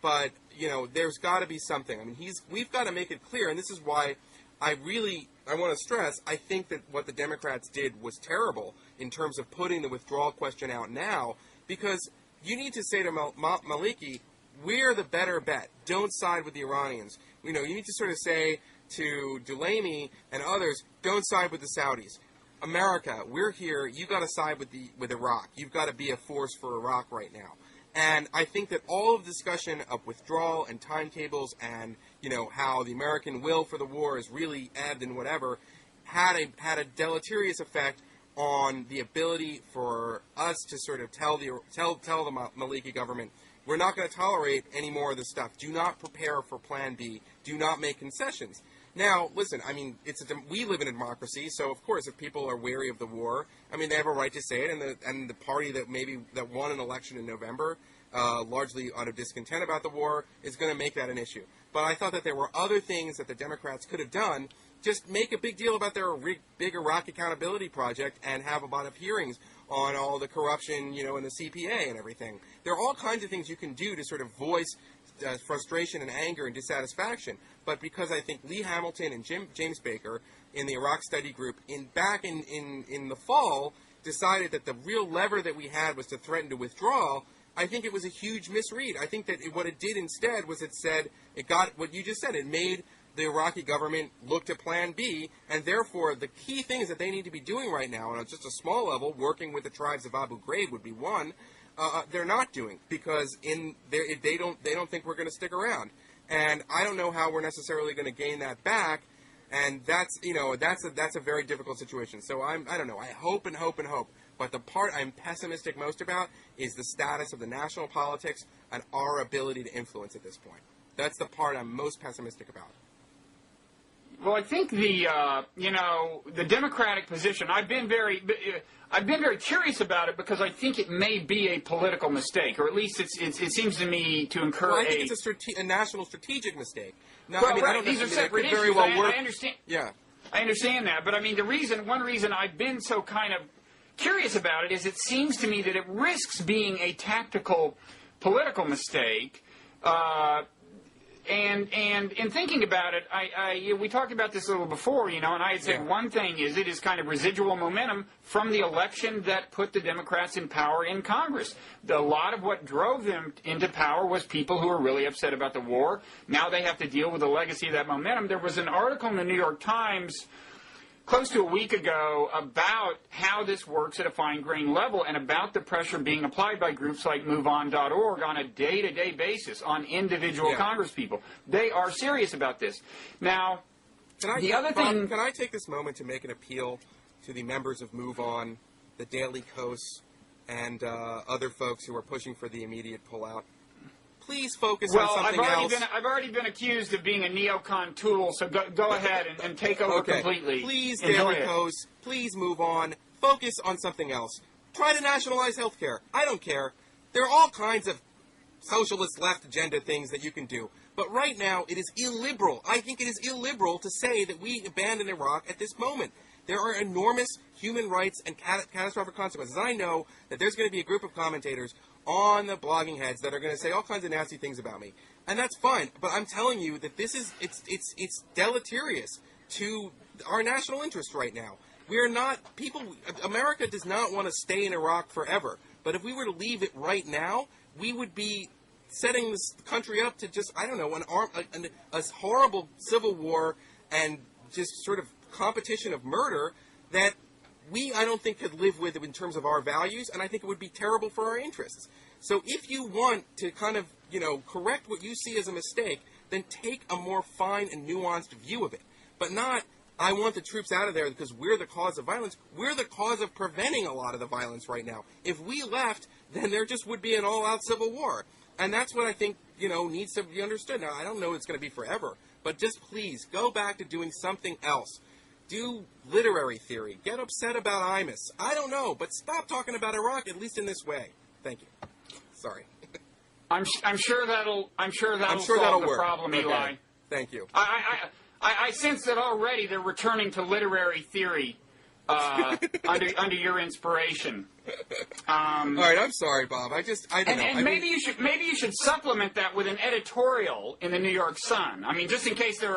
but you know, there's got to be something. I mean, we've got to make it clear, and this is why I want to stress, I think that what the Democrats did was terrible in terms of putting the withdrawal question out now, because you need to say to Maliki, we're the better bet. Don't side with the Iranians. You know, you need to sort of say to Delaney and others, don't side with the Saudis. America, we're here. You've got to side with Iraq. You've got to be a force for Iraq right now. And I think that all of the discussion of withdrawal and timetables and, you know, how the American will for the war is really ebbed and whatever had a deleterious effect on the ability for us to sort of tell the Maliki government, we're not going to tolerate any more of this stuff. Do not prepare for Plan B. Do not make concessions. Now, listen, I mean, we live in a democracy, so of course, if people are wary of the war, I mean, they have a right to say it, and the party that won an election in November, largely out of discontent about the war, is going to make that an issue. But I thought that there were other things that the Democrats could have done. Just make a big deal about their big Iraq accountability project and have a lot of hearings on all the corruption, you know, in the CPA and everything. There are all kinds of things you can do to sort of voice frustration and anger and dissatisfaction. But because I think Lee Hamilton and James Baker in the Iraq Study Group back in the fall decided that the real lever that we had was to threaten to withdraw, I think it was a huge misread. I think that what it did instead was it got what you just said. It made the Iraqi government look to Plan B, and therefore the key things that they need to be doing right now, on just a small level, working with the tribes of Abu Ghraib would be one. They're not doing, because they don't think we're going to stick around, and I don't know how we're necessarily going to gain that back, and that's a very difficult situation. So I don't know. I hope and hope and hope. But the part I'm pessimistic most about is the status of the national politics and our ability to influence at this point. That's the part I'm most pessimistic about. Well, I think the Democratic position, I've been very curious about it, because I think it may be a political mistake, or at least it seems to me to incur I think it's a national strategic mistake. No, well, I mean, right. I don't These are separate issues. very well work. I understand. Yeah. I understand that, but I mean, one reason I've been so kind of curious about it is it seems to me that it risks being a tactical political mistake. And in thinking about it, we talked about this a little before, and I had said one thing is it is kind of residual momentum from the election that put the Democrats in power in Congress. A lot of what drove them into power was people who were really upset about the war. Now they have to deal with the legacy of that momentum. There was an article in the New York Times close to a week ago about how this works at a fine-grained level and about the pressure being applied by groups like MoveOn.org on a day-to-day basis on individual congresspeople. They are serious about this. Now, can I take this moment to make an appeal to the members of Move On, the Daily Kos, and other folks who are pushing for the immediate pullout? Please focus on something else. I've already been accused of being a neocon tool, so go ahead and take over completely. Please, Daily Kos, please move on. Focus on something else. Try to nationalize health care. I don't care. There are all kinds of socialist left agenda things that you can do. But right now, it is illiberal. I think it is illiberal to say that we abandon Iraq at this moment. There are enormous human rights and catastrophic consequences. I know that there's going to be a group of commentators on the blogging heads that are going to say all kinds of nasty things about me, and that's fine. But I'm telling you that this is it's deleterious to our national interest right now. We are not people. America does not want to stay in Iraq forever. But if we were to leave it right now, we would be setting this country up to just a horrible civil war and just sort of competition of murder that I don't think could live with in terms of our values, and I think it would be terrible for our interests. So if you want to kind of, correct what you see as a mistake, then take a more fine and nuanced view of it. But not, I want the troops out of there because we're the cause of violence. We're the cause of preventing a lot of the violence right now. If we left, then there just would be an all-out civil war. And that's what I think, needs to be understood. Now, I don't know it's going to be forever, but just please go back to doing something else. Do literary theory. Get upset about Imus. I don't know, but stop talking about Iraq, at least in this way. Thank you. Sorry. I'm sure that'll solve the work. problem, Eli. Okay. Thank you. I sense that already they're returning to literary theory under your inspiration. All right, I'm sorry, Bob. I don't know. And maybe you should supplement that with an editorial in the New York Sun. I mean, just in case there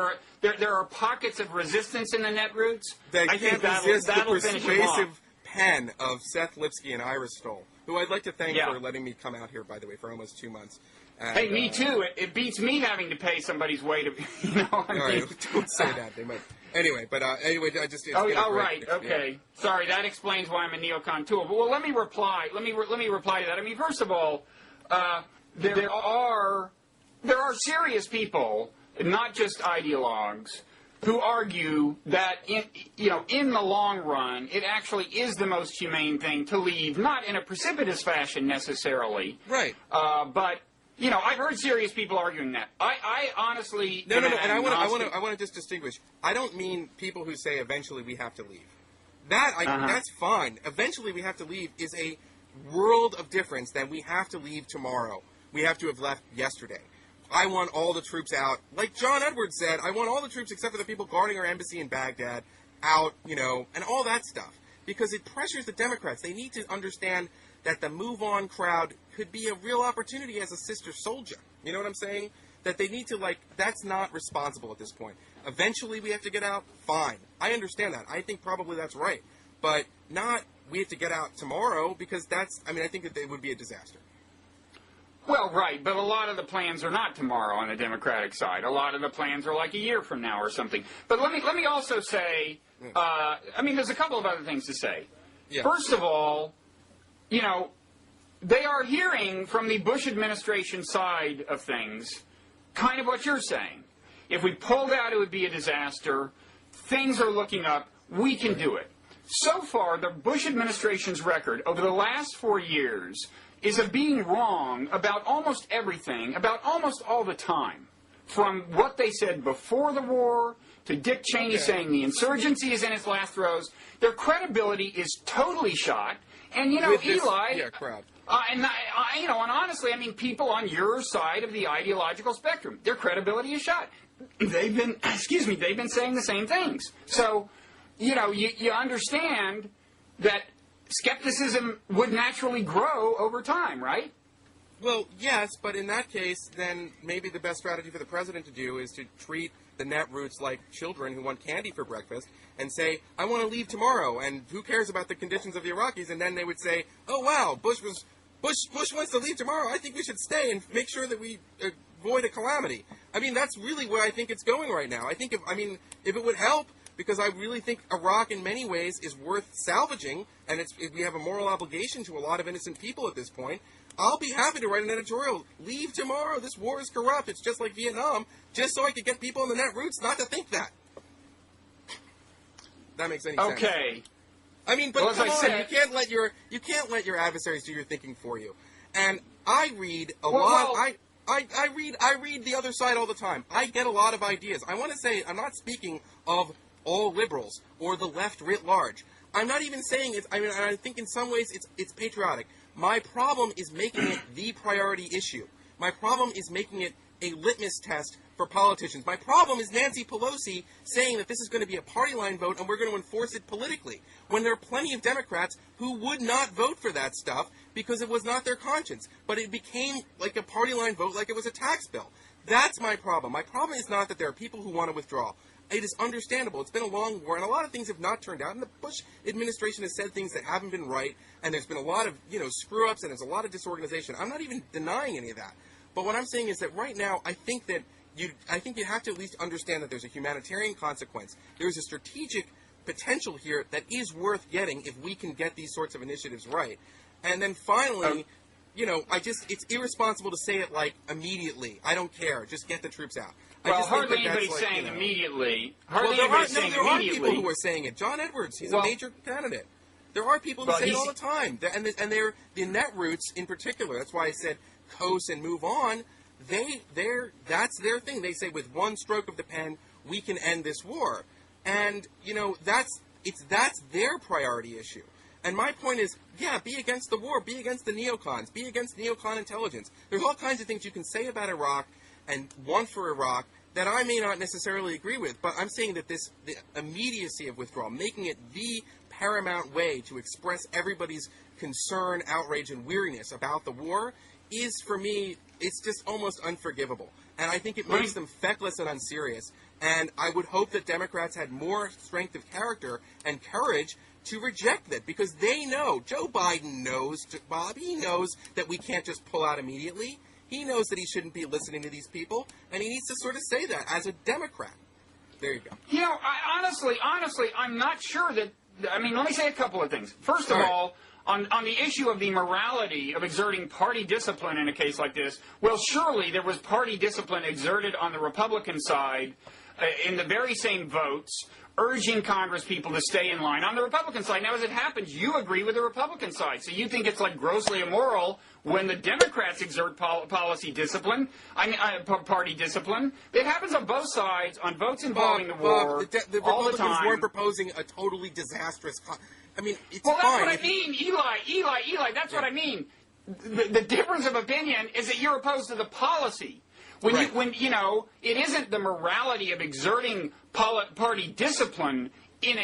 are pockets of resistance in the netroots. I think resist that'll the finish them off. persuasive pen of Seth Lipsky and Iris Stoll, who I'd like to thank for letting me come out here, by the way, for almost 2 months. And, hey, me too. It beats me having to pay somebody's way to, all right, don't say that. They might. Anyway, I just. Right. Okay. Yeah. Sorry, that explains why I'm a neocon tool. But let me reply. Let me reply to that. I mean, first of all, there are serious people, not just ideologues, who argue that in the long run, it actually is the most humane thing to leave, not in a precipitous fashion necessarily, right? But I've heard serious people arguing that. I honestly no, and I want to just distinguish. I don't mean people who say eventually we have to leave. That's fine. Eventually we have to leave is a world of difference than we have to leave tomorrow. We have to have left yesterday. I want all the troops out. Like John Edwards said, I want all the troops except for the people guarding our embassy in Baghdad out, and all that stuff. Because it pressures the Democrats. They need to understand that the Move On crowd could be a real opportunity as a sister soldier. You know what I'm saying? That they need to, that's not responsible at this point. Eventually we have to get out, fine. I understand that. I think probably that's right. But not we have to get out tomorrow because I think that it would be a disaster. Well, right, but a lot of the plans are not tomorrow on the Democratic side. A lot of the plans are like a year from now or something. But let me also say, I mean, there's a couple of other things to say. Yeah. First of all, you know, they are hearing from the Bush administration side of things kind of what you're saying. If we pulled out, it would be a disaster. Things are looking up. We can do it. So far, the Bush administration's record over the last 4 years is of being wrong about almost everything, about almost all the time. From what they said before the war to Dick Cheney saying the insurgency is in its last throes. Their credibility is totally shot. And, you know, Eli... and honestly, I mean, people on your side of the ideological spectrum, their credibility is shot. They've been, they've been saying the same things. So, you know, you understand that skepticism would naturally grow over time, right? Well, yes, but in that case, then maybe the best strategy for the president to do is to treat the netroots like children who want candy for breakfast and say, I want to leave tomorrow, and who cares about the conditions of the Iraqis? And then they would say, oh, wow, Bush wants to leave tomorrow. I think we should stay and make sure that we avoid a calamity. I mean, that's really where I think it's going right now. I think if it would help, because I really think Iraq in many ways is worth salvaging, and we have a moral obligation to a lot of innocent people at this point, I'll be happy to write an editorial. Leave tomorrow. This war is corrupt. It's just like Vietnam, just so I could get people in the netroots not to think that. That makes any sense. Okay. I mean, but come on, you can't let your adversaries do your thinking for you. And I read a lot. I read the other side all the time. I get a lot of ideas. I want to say I'm not speaking of all liberals or the left writ large. I'm not even saying it's. I mean, I think in some ways it's patriotic. My problem is making it the priority issue. My problem is making it a litmus test for politicians. My problem is Nancy Pelosi saying that this is going to be a party line vote and we're going to enforce it politically, when there are plenty of Democrats who would not vote for that stuff because it was not their conscience. But it became like a party line vote, like it was a tax bill. That's my problem. My problem is not that there are people who want to withdraw. It is understandable. It's been a long war, and a lot of things have not turned out. And the Bush administration has said things that haven't been right, and there's been a lot of, screw-ups, and there's a lot of disorganization. I'm not even denying any of that. But what I'm saying is that right now, I think you have to at least understand that there's a humanitarian consequence. There's a strategic potential here that is worth getting if we can get these sorts of initiatives right. And then finally, it's irresponsible to say it like immediately. I don't care. Just get the troops out. Well, hardly anybody's saying immediately. There are people who are saying it. John Edwards, he's a major candidate. There are people who say it all the time. And they're the netroots in particular. That's why I said coast and move on. That's their thing. They say with one stroke of the pen, we can end this war. And, that's their priority issue. And my point is, be against the war, be against the neocons, be against neocon intelligence. There's all kinds of things you can say about Iraq and want for Iraq that I may not necessarily agree with, but I'm saying that the immediacy of withdrawal, making it the paramount way to express everybody's concern, outrage, and weariness about the war is, for me, it's just almost unforgivable. And I think it makes them feckless and unserious. And I would hope that Democrats had more strength of character and courage to reject that, because they know, Joe Biden knows, Bob, he knows that we can't just pull out immediately. He knows that he shouldn't be listening to these people, and he needs to sort of say that as a Democrat. There you go. Honestly, I'm not sure that, let me say a couple of things. First of all, on the issue of the morality of exerting party discipline in a case like this, well, surely there was party discipline exerted on the Republican side in the very same votes, urging Congress people to stay in line on the Republican side. Now, as it happens, you agree with the Republican side, so you think it's like grossly immoral when the Democrats exert policy discipline, party discipline. It happens on both sides, on votes involving the war, the all the Republicans time. weren't proposing a totally disastrous... it's well, fine. That's what I mean, Eli, that's what I mean. The difference of opinion is that you're opposed to the policy. When it isn't the morality of exerting party discipline on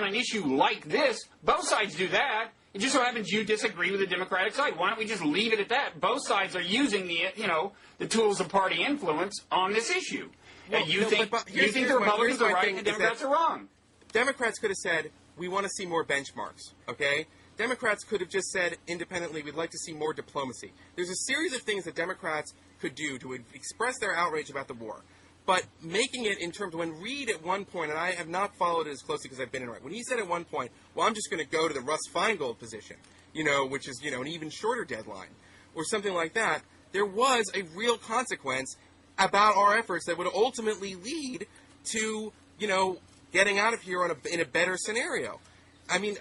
an issue like this. Both sides do that. It just so happens you disagree with the Democratic side. Why don't we just leave it at that? Both sides are using the tools of party influence on this issue. And you think the Republicans are right and the Democrats are wrong. Democrats could have said, we want to see more benchmarks, okay? Democrats could have just said independently, we'd like to see more diplomacy. There's a series of things that Democrats could do to express their outrage about the war. But making it in terms, when Reid at one point, and I have not followed it as closely because I've been in Iraq, when he said at one point, well, I'm just going to go to the Russ Feingold position, which is, an even shorter deadline, or something like that, there was a real consequence about our efforts that would ultimately lead to, getting out of here in a better scenario. I mean,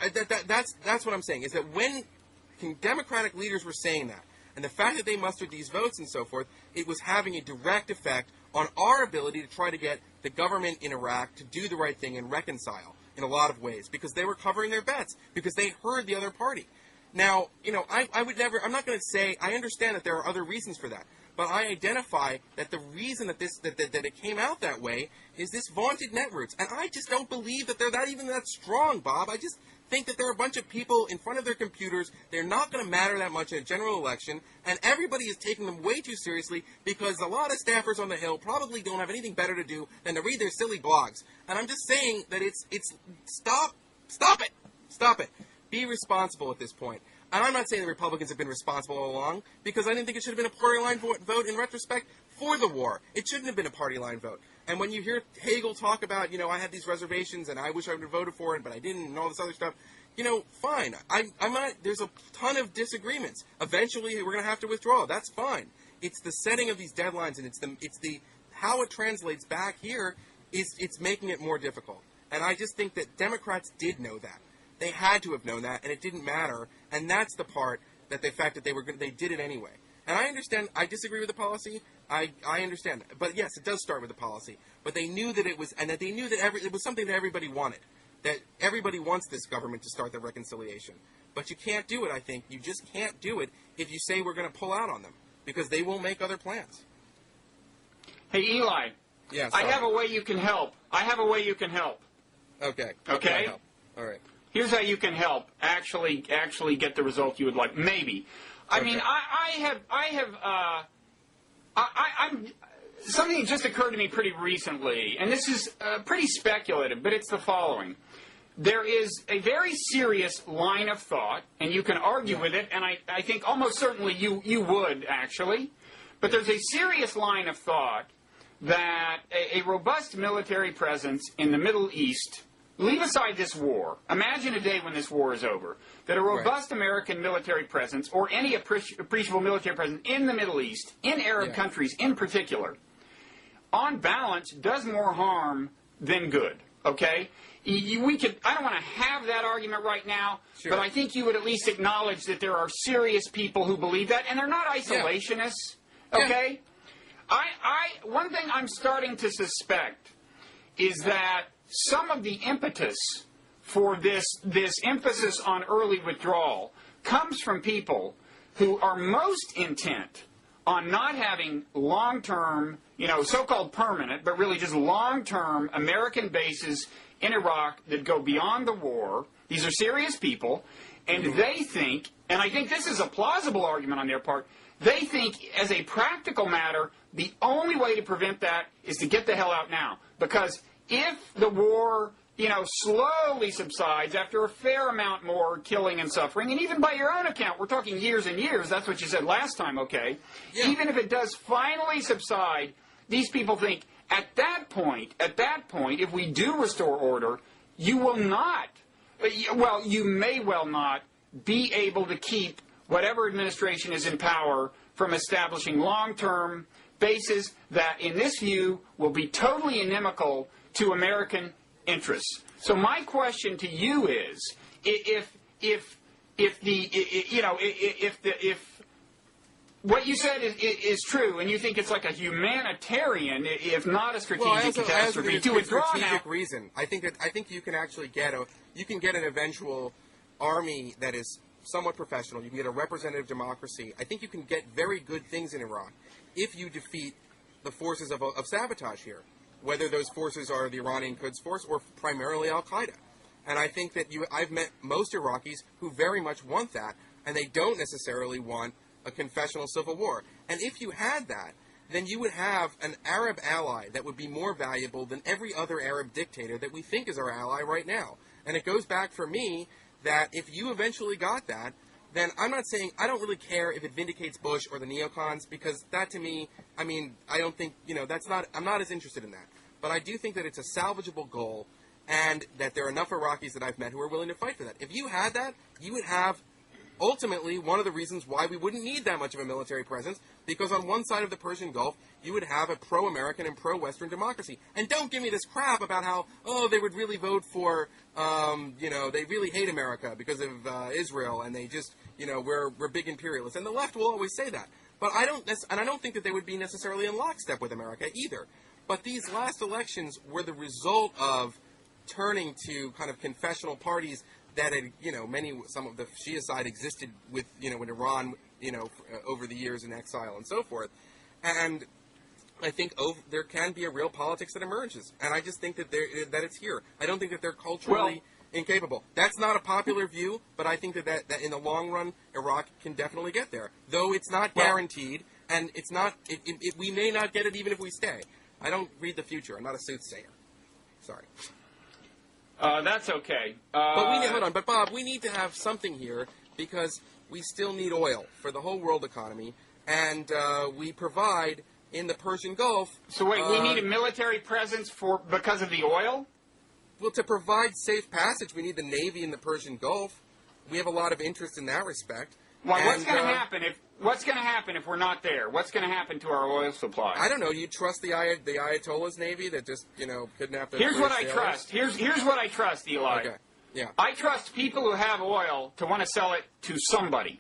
that's what I'm saying, is that when Democratic leaders were saying that, and the fact that they mustered these votes and so forth, it was having a direct effect on our ability to try to get the government in Iraq to do the right thing and reconcile in a lot of ways, because they were covering their bets, because they heard the other party. Now, I would never, I'm not going to say, I understand that there are other reasons for that, but I identify that the reason that that it came out that way is this vaunted netroots. And I just don't believe that they're that strong, Bob. I just think that there are a bunch of people in front of their computers. They're not going to matter that much in a general election, and everybody is taking them way too seriously because a lot of staffers on the Hill probably don't have anything better to do than to read their silly blogs. And I'm just saying that stop it. Be responsible at this point. And I'm not saying the Republicans have been responsible all along, because I didn't think it should have been a party line vote in retrospect for the war. It shouldn't have been a party line vote. And when you hear Hagel talk about, I had these reservations and I wish I would have voted for it, but I didn't, and all this other stuff, fine. I'm not. There's a ton of disagreements. Eventually, we're going to have to withdraw. That's fine. It's the setting of these deadlines, and it's the how it translates back here it's making it more difficult. And I just think that Democrats did know that. They had to have known that, and it didn't matter. And that's the part that the fact that they did it anyway. And I understand. I disagree with the policy. I understand. But yes, it does start with the policy. But they knew that it was, and that they knew that it was something that everybody wanted. That everybody wants this government to start the reconciliation. But you can't do it. I think you just can't do it if you say we're going to pull out on them, because they will make other plans. Hey, Eli. Yes. I have a way you can help. Okay. Okay. All right. Here's how you can help actually get the result you would like. Maybe. I mean, I'm something just occurred to me pretty recently, and this is pretty speculative, but it's the following. There is a very serious line of thought, and you can argue with it, and I think almost certainly you would, actually. But there's a serious line of thought that a robust military presence in the Middle East, leave aside this war, imagine a day when this war is over, that a robust American military presence, or any appreciable military presence in the Middle East, in Arab countries in particular, on balance, does more harm than good, okay? I don't want to have that argument right now, but I think you would at least acknowledge that there are serious people who believe that, and they're not isolationists, okay? One thing I'm starting to suspect is that some of the impetus for this emphasis on early withdrawal comes from people who are most intent on not having long-term, so-called permanent, but really just long-term American bases in Iraq that go beyond the war. These are serious people, and they think, and I think this is a plausible argument on their part, they think as a practical matter, the only way to prevent that is to get the hell out now. Because if the war, slowly subsides after a fair amount more killing and suffering, and even by your own account, we're talking years and years, that's what you said last time, okay? Yeah. Even if it does finally subside, these people think at that point, if we do restore order, you will not, you may well not be able to keep whatever administration is in power from establishing long-term bases that, in this view, will be totally inimical to American interests. So my question to you is, if what you said is true, and you think it's like a humanitarian, if not a strategic catastrophe, to withdraw strategic reason, I think you can actually get an eventual army that is somewhat professional. You can get a representative democracy. I think you can get very good things in Iraq if you defeat the forces of sabotage here, whether those forces are the Iranian Quds Force or primarily Al-Qaeda. And I think that I've met most Iraqis who very much want that, and they don't necessarily want a confessional civil war. And if you had that, then you would have an Arab ally that would be more valuable than every other Arab dictator that we think is our ally right now. And it goes back for me that if you eventually got that, then I'm not saying, I don't really care if it vindicates Bush or the neocons, because that to me, I mean, I don't think, I'm not as interested in that. But I do think that it's a salvageable goal, and that there are enough Iraqis that I've met who are willing to fight for that. If you had that, you would have, ultimately, one of the reasons why we wouldn't need that much of a military presence, because on one side of the Persian Gulf, you would have a pro-American and pro-Western democracy. And don't give me this crap about how, they would really vote for, they really hate America because of Israel, and they just, we're big imperialists. And the left will always say that. But I don't think that they would be necessarily in lockstep with America either. But these last elections were the result of turning to kind of confessional parties that had, some of the Shia side existed with, in Iran, over the years in exile and so forth. And I think there can be a real politics that emerges. And I just think that it's here. I don't think that they're culturally incapable. That's not a popular view, but I think that in the long run, Iraq can definitely get there. Though it's not guaranteed, and it's not, we may not get it even if we stay. I don't read the future. I'm not a soothsayer. Sorry. That's okay. But Bob, we need to have something here because we still need oil for the whole world economy, and we provide in the Persian Gulf. So wait, we need a military presence because of the oil? Well, to provide safe passage, we need the Navy in the Persian Gulf. We have a lot of interest in that respect. Well, what's going to happen if we're not there? What's going to happen to our oil supply? I don't know. You trust the Ayatollah's Navy that just, kidnapped the Here's what I trust. Here's what I trust, Eli. Okay. Yeah. I trust people who have oil to want to sell it to somebody.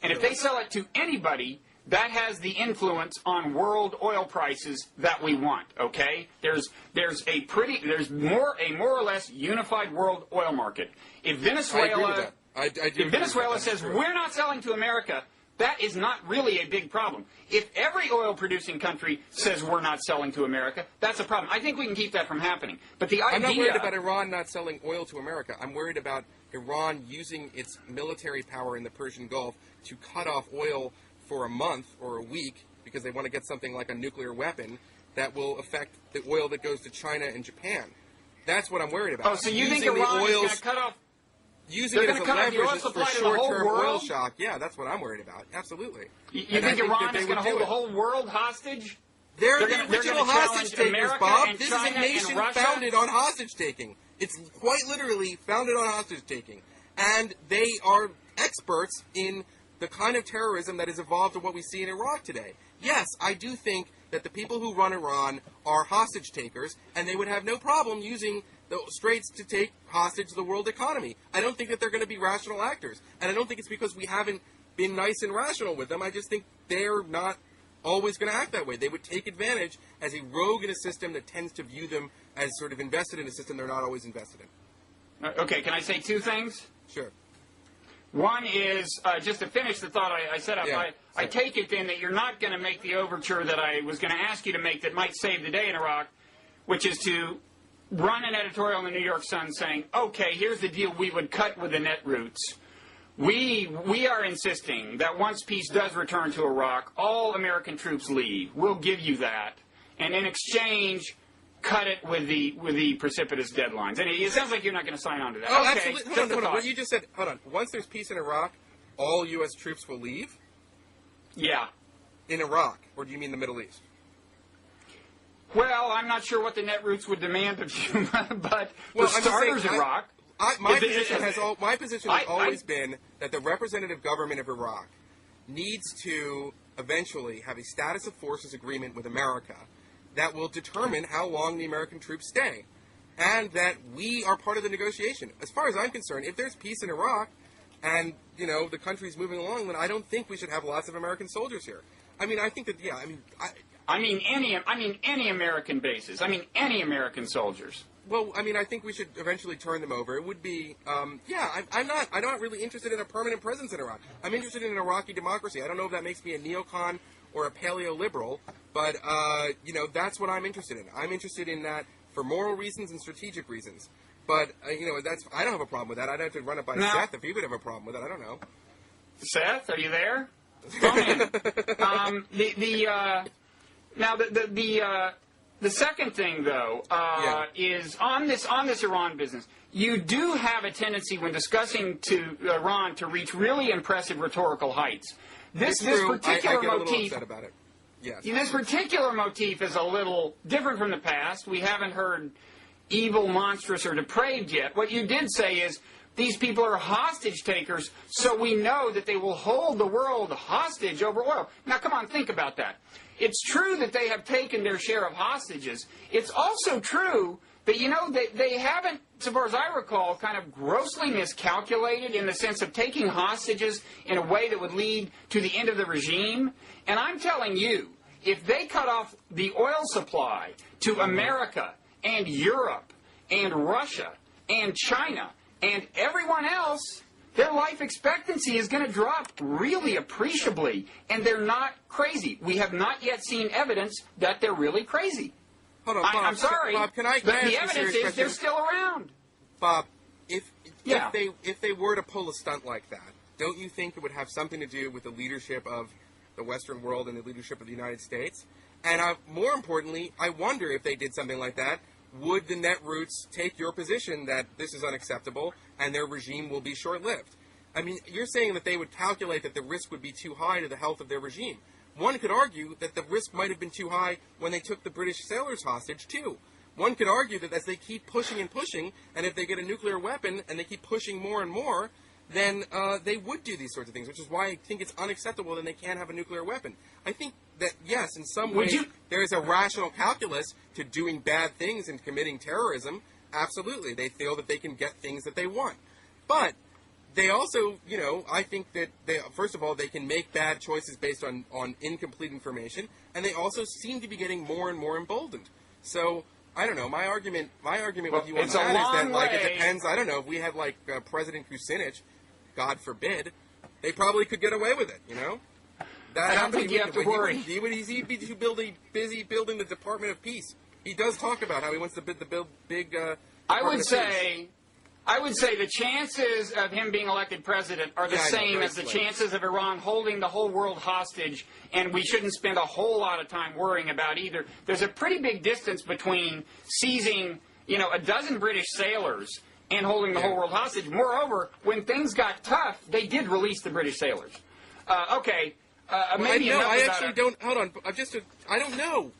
And if they sell it to anybody, that has the influence on world oil prices that we want, okay? There's more or less unified world oil market. If Venezuela says we're not selling to America, that is not really a big problem. If every oil-producing country says we're not selling to America, that's a problem. I think we can keep that from happening. But I'm not worried about Iran not selling oil to America. I'm worried about Iran using its military power in the Persian Gulf to cut off oil for a month or a week because they want to get something like a nuclear weapon that will affect the oil that goes to China and Japan. That's what I'm worried about. Oh, so you think Iran is going to cut off... Using it as a leverage for short-term oil shock. Yeah, that's what I'm worried about. Absolutely. You think Iran is going to hold the whole world hostage? They're the original hostage takers, Bob. This is a nation founded on hostage taking. It's quite literally founded on hostage taking. And they are experts in the kind of terrorism that has evolved to what we see in Iraq today. Yes, I do think that the people who run Iran are hostage takers, and they would have no problem using the Straits to take hostage the world economy. I don't think that they're going to be rational actors. And I don't think it's because we haven't been nice and rational with them. I just think they're not always going to act that way. They would take advantage as a rogue in a system that tends to view them as sort of invested in a system they're not always invested in. Okay, can I say two things? Sure. One is, just to finish the thought I set up, I take it then that you're not going to make the overture that I was going to ask you to make that might save the day in Iraq, which is to run an editorial in the New York Sun saying, okay, here's the deal we would cut with the netroots. We are insisting that once peace does return to Iraq, all American troops leave. We'll give you that. And in exchange, cut it with the precipitous deadlines. And it sounds like you're not going to sign on to that. Oh, okay, absolutely. Hold on. What you just said, hold on. Once there's peace in Iraq, all U.S. troops will leave? Yeah. In Iraq? Or do you mean the Middle East? Well, I'm not sure what the netroots would demand of you, but for starters, Iraq. My position has always been that the representative government of Iraq needs to eventually have a status of forces agreement with America that will determine how long the American troops stay, and that we are part of the negotiation. As far as I'm concerned, if there's peace in Iraq and, the country's moving along, then I don't think we should have lots of American soldiers here. I mean, I think that, I mean any American bases. I mean any American soldiers. Well, I mean, I think we should eventually turn them over. It would be, I'm not really interested in a permanent presence in Iraq. I'm interested in an Iraqi democracy. I don't know if that makes me a neocon or a paleo-liberal, but, that's what I'm interested in. I'm interested in that for moral reasons and strategic reasons. But, I don't have a problem with that. I'd have to run it by Seth if he would have a problem with it. I don't know. Seth, are you there? Phone in. The second thing, though, is on this Iran business. You do have a tendency when discussing to Iran to reach really impressive rhetorical heights. This particular I get a little motif. upset about it. Yes. This particular motif is a little different from the past. We haven't heard evil, monstrous, or depraved yet. What you did say is these people are hostage takers, so we know that they will hold the world hostage over oil. Now, come on, think about that. It's true that they have taken their share of hostages. It's also true that, you know, they haven't, so far as I recall, kind of grossly miscalculated in the sense of taking hostages in a way that would lead to the end of the regime. And I'm telling you, if they cut off the oil supply to America and Europe and Russia and China and everyone else, their life expectancy is going to drop really appreciably, and they're not crazy. We have not yet seen evidence that they're really crazy. Hold on, Bob. I'm sorry, Bob, can I but ask the you a evidence serious is question? they're still around. Bob, if they were to pull a stunt like that, don't you think it would have something to do with the leadership of the Western world and the leadership of the United States? And more importantly, I wonder if they did something like that, would the netroots take your position that this is unacceptable and their regime will be short-lived? I mean, you're saying that they would calculate that the risk would be too high to the health of their regime. One could argue that the risk might have been too high when they took the British sailors hostage, too. One could argue that as they keep pushing and pushing, and if they get a nuclear weapon and they keep pushing more and more, then they would do these sorts of things, which is why I think it's unacceptable that they can't have a nuclear weapon. I think that, yes, in some way, there is a rational calculus to doing bad things and committing terrorism. Absolutely. They feel that they can get things that they want. But they also, you know, I think that, first of all, they can make bad choices based on incomplete information, and they also seem to be getting more and more emboldened. So, I don't know, my argument with you on that is that, like, it depends. I don't know, if we had, like, President Kucinich, God forbid, they probably could get away with it, you know? I don't think you have to worry. He'd be too busy building the Department of Peace. He does talk about how he wants to build the big I would say the chances of him being elected president are the same as the chances of Iran holding the whole world hostage, and we shouldn't spend a whole lot of time worrying about either. There's a pretty big distance between seizing, you know, a dozen British sailors and holding the whole world hostage. Moreover, when things got tough, they did release the British sailors. Maybe I actually don't. Hold on. I don't know.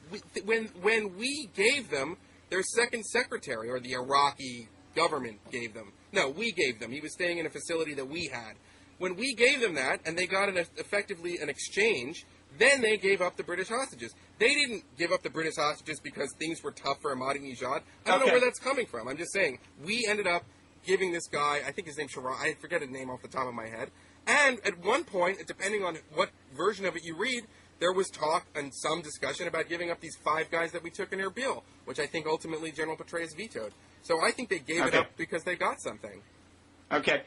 When we gave them their second secretary, or the Iraqi government gave them. No, we gave them. He was staying in a facility that we had. When we gave them that, and they got effectively an exchange, then they gave up the British hostages. They didn't give up the British hostages because things were tough for Ahmadinejad. I don't know where that's coming from. I'm just saying, we ended up giving this guy, I think his name's Sharon, I forget his name off the top of my head, and at one point, depending on what version of it you read, there was talk and some discussion about giving up these 5 guys that we took in Erbil, which I think ultimately General Petraeus vetoed. So I think they gave it up because they got something. Okay.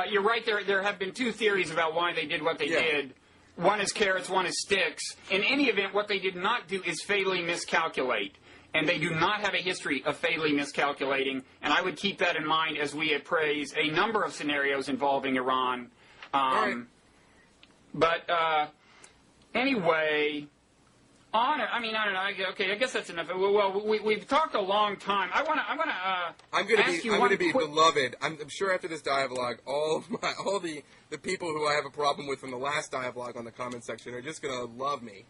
You're right. There have been 2 theories about why they did what they did. One is carrots, one is sticks. In any event, what they did not do is fatally miscalculate. And they do not have a history of fatally miscalculating. And I would keep that in mind as we appraise a number of scenarios involving Iran. Anyway, I don't know. Okay, I guess that's enough. Well, we've talked a long time. I'm going to be beloved. I'm sure after this dialogue, all the people who I have a problem with from the last dialogue on the comment section are just going to love me.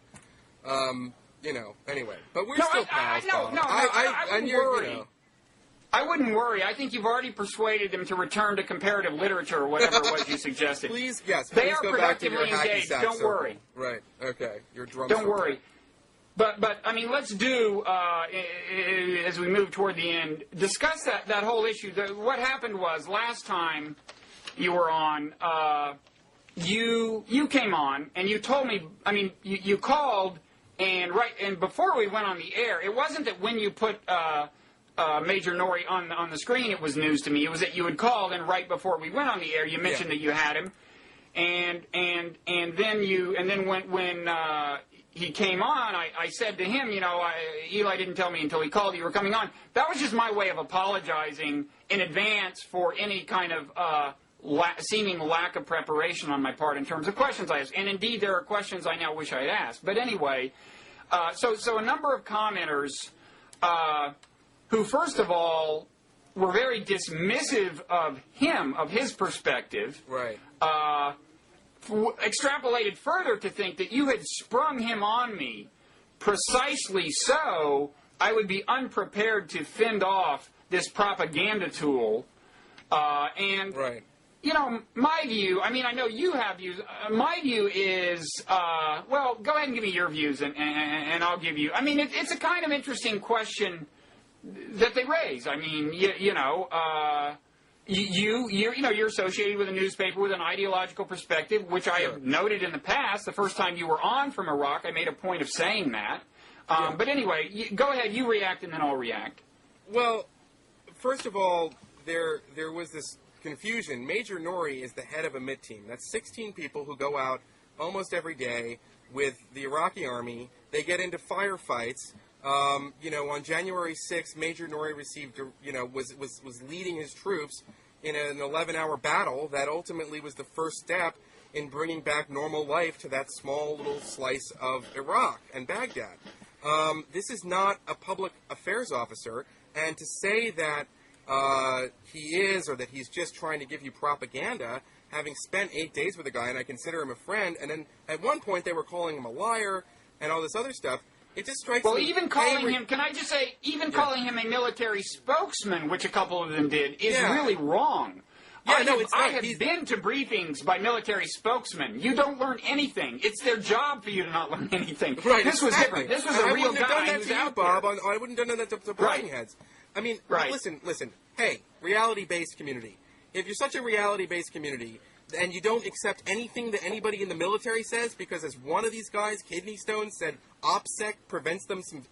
Anyway. But we're still pals. I wouldn't worry. You know. I wouldn't worry. I think you've already persuaded them to return to comparative literature or whatever it was you suggested. Please they are go productively engaged. Don't worry. Right. Okay. Your drum. Don't worry. But I mean, let's do as we move toward the end. Discuss that whole issue. What happened was last time you were on, you came on and you told me. I mean, you called and before we went on the air, it wasn't that when you put Major Norrie on the screen, it was news to me. It was that you had called, and right before we went on the air, you mentioned that you had him, and then when he came on, I said to him, Eli didn't tell me until he called you were coming on. That was just my way of apologizing in advance for any kind of seeming lack of preparation on my part in terms of questions I asked. And indeed, there are questions I now wish I had asked. But anyway, so a number of commenters who first of all were very dismissive of him, of his perspective. Right. Extrapolated further to think that you had sprung him on me precisely so I would be unprepared to fend off this propaganda tool. And, right. you know, my view, I mean, I know you have views. My view is, well, go ahead and give me your views, and I'll give you. I mean, it's a kind of interesting question that they raise. I mean, you know, you're associated with a newspaper with an ideological perspective, which I have noted in the past. The first time you were on from Iraq, I made a point of saying that. But anyway, go ahead, you react, and then I'll react. Well, first of all, there was this confusion. Major Nouri is the head of a MIT team. That's 16 people who go out almost every day with the Iraqi army. They get into firefights. You know, on January 6th, Major Nouri received, you know, was leading his troops in an 11-hour battle that ultimately was the first step in bringing back normal life to that small little slice of Iraq and Baghdad. This is not a public affairs officer, and to say that he is, or that he's just trying to give you propaganda, having spent 8 days with a guy, and I consider him a friend, and then at one point they were calling him a liar and all this other stuff. It just strikes me. Well, even calling him, can I just say, even calling him a military spokesman, which a couple of them did, is really wrong. Yeah, I have been to briefings by military spokesmen. You don't learn anything. It's their job for you to not learn anything. Right, this was different. This was a real guy who's out there. I wouldn't have done that to bragging heads. I mean, listen. Hey, reality-based community. If you're such a reality-based community, and you don't accept anything that anybody in the military says, because as one of these guys, Kidney Stone, said, OPSEC prevents them from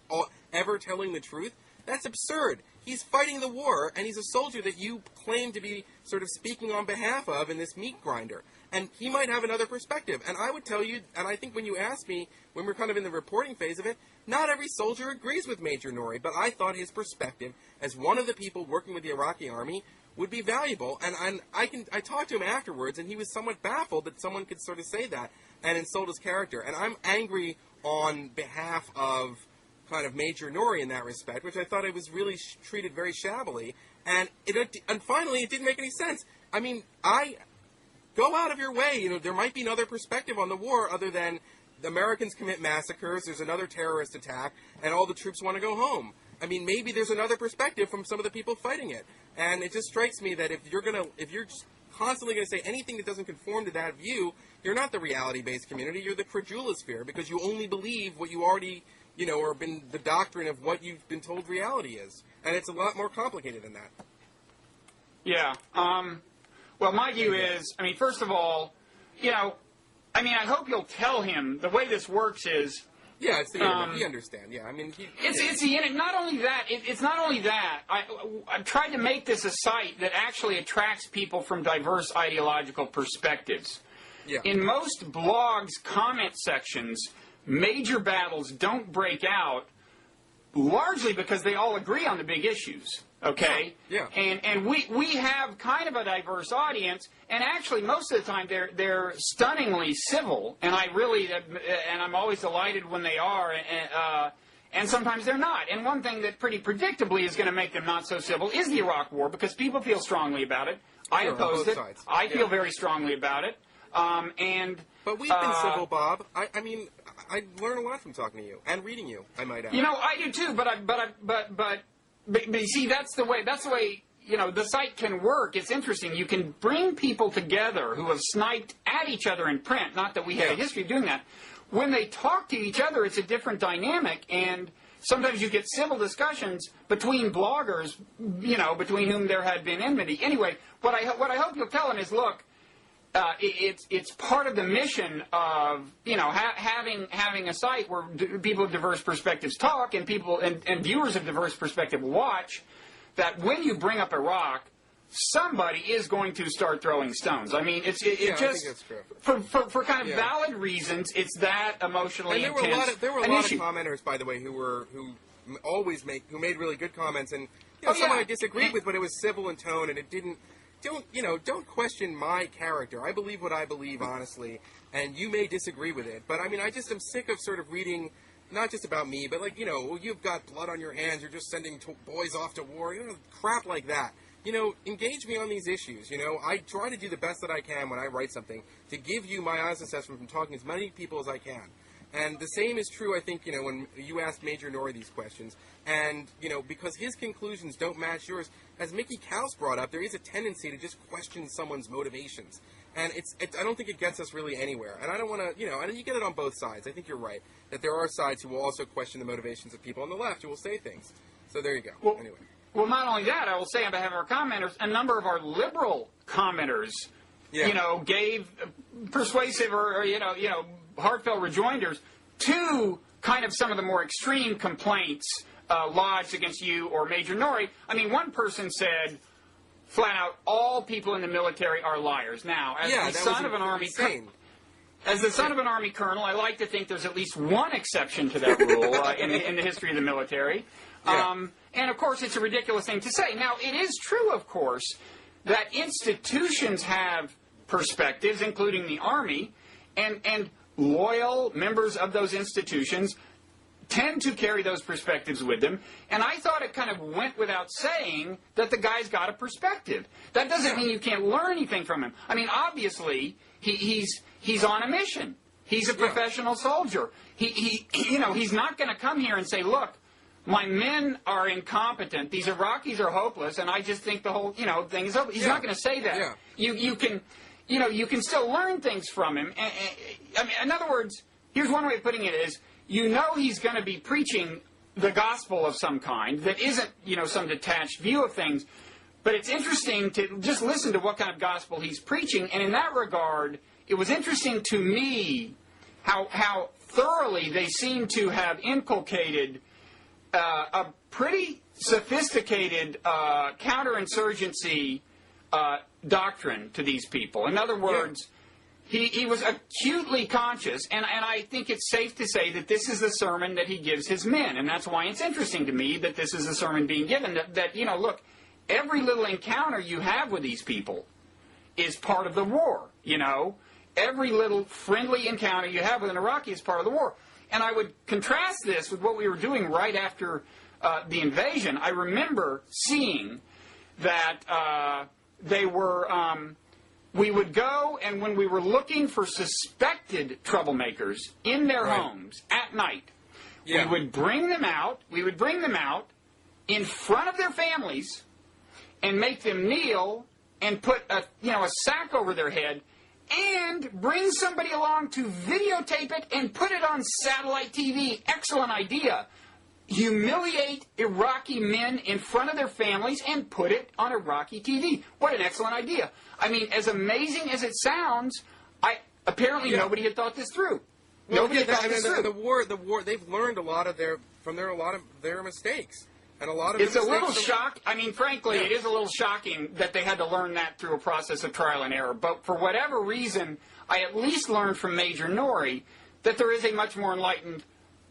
ever telling the truth, that's absurd. He's fighting the war, and he's a soldier that you claim to be sort of speaking on behalf of in this meat grinder. And he might have another perspective. And I would tell you, and I think when you asked me, when we're kind of in the reporting phase of it, not every soldier agrees with Major Nouri, but I thought his perspective, as one of the people working with the Iraqi army, would be valuable. And I talked to him afterwards, and he was somewhat baffled that someone could sort of say that and insult his character. And I'm angry on behalf of kind of Major Nouri in that respect, which I thought it was really treated very shabbily. And finally, it didn't make any sense. I mean, go out of your way. You know, there might be another perspective on the war other than the Americans commit massacres, there's another terrorist attack, and all the troops want to go home. I mean, maybe there's another perspective from some of the people fighting it. And it just strikes me that if you're just constantly going to say anything that doesn't conform to that view, you're not the reality-based community, you're the credulosphere, because you only believe what you already, you know, or been the doctrine of what you've been told reality is. And it's a lot more complicated than that. Yeah. Well, my view is, I mean, first of all, you know, I mean, I hope you'll tell him the way this works is. Yeah, it's the internet. He understands. Yeah, I mean, it's the internet. Not only that, it's not only that. I've tried to make this a site that actually attracts people from diverse ideological perspectives. Yeah. In most blogs' comment sections, major battles don't break out largely because they all agree on the big issues. Okay? Yeah. And we have kind of a diverse audience, and actually most of the time they're stunningly civil, and I'm always delighted when they are, and sometimes they're not. And one thing that pretty predictably is going to make them not so civil is the Iraq War, because people feel strongly about it. I opposed it. Sides. I feel very strongly about it. But we've been civil, Bob. I mean, I learn a lot from talking to you and reading you, I might add. You know, I do too, but you see, that's the way, you know, the site can work. It's interesting. You can bring people together who have sniped at each other in print, not that we had a history of doing that. When they talk to each other, it's a different dynamic, and sometimes you get civil discussions between bloggers, you know, between whom there had been enmity. Anyway, what I hope you'll tell them is, look, it's part of the mission of, you know, having a site where people of diverse perspectives talk and people and viewers of diverse perspective watch, that when you bring up Iraq, somebody is going to start throwing stones. I mean, it's just I think that's true. For kind of valid reasons, it's that emotionally and intense. There were a lot of commenters, by the way, who made really good comments, and you know, someone I disagreed with, but it was civil in tone, and it didn't. Don't question my character. I believe what I believe, honestly, and you may disagree with it. But I mean, I just am sick of sort of reading, not just about me, but like, you've got blood on your hands, you're just sending boys off to war, crap like that. Engage me on these issues. I try to do the best that I can when I write something to give you my honest assessment from talking to as many people as I can. And the same is true, I think, when you asked Major Nori these questions. And, because his conclusions don't match yours, as Mickey Kaus brought up, there is a tendency to just question someone's motivations. And I don't think it gets us really anywhere. And I don't want to, and you get it on both sides. I think you're right, that there are sides who will also question the motivations of people on the left who will say things. So there you go. Well, anyway. Well, not only that, I will say on behalf of our commenters, a number of our liberal commenters, gave persuasive or heartfelt rejoinders to kind of some of the more extreme complaints lodged against you or Major Nori. I mean, one person said, flat out, all people in the military are liars. Now, as the son of an army colonel, I like to think there's at least one exception to that rule in the history of the military. Yeah. And, of course, it's a ridiculous thing to say. Now, it is true, of course, that institutions have perspectives, including the Army, and loyal members of those institutions tend to carry those perspectives with them. And I thought it kind of went without saying that the guy's got a perspective. That doesn't mean you can't learn anything from him. I mean, obviously, he's on a mission. He's a professional soldier. He's not going to come here and say, look, my men are incompetent. These Iraqis are hopeless, and I just think the whole, thing is hopeless. He's not going to say that. Yeah. You can still learn things from him. I mean, in other words, here's one way of putting it is, he's going to be preaching the gospel of some kind that isn't, some detached view of things. But it's interesting to just listen to what kind of gospel he's preaching. And in that regard, it was interesting to me how thoroughly they seem to have inculcated a pretty sophisticated counterinsurgency doctrine to these people. In other words, he was acutely conscious, and I think it's safe to say that this is the sermon that he gives his men, and that's why it's interesting to me that this is a sermon being given, that look, every little encounter you have with these people is part of the war, Every little friendly encounter you have with an Iraqi is part of the war. And I would contrast this with what we were doing right after the invasion. I remember seeing that they were... we would go, and when we were looking for suspected troublemakers in their homes at night, we would bring them out. We would bring them out in front of their families and make them kneel and put a sack over their head and bring somebody along to videotape it and put it on satellite TV. Excellent idea. Humiliate Iraqi men in front of their families and put it on Iraqi TV. What an excellent idea. I mean, as amazing as it sounds, apparently nobody had thought this through. Nobody had thought this through. The war, they've learned a lot of their mistakes. And a lot of it's a little shock. I mean, frankly, it is a little shocking that they had to learn that through a process of trial and error. But for whatever reason, I at least learned from Major Nori that there is a much more enlightened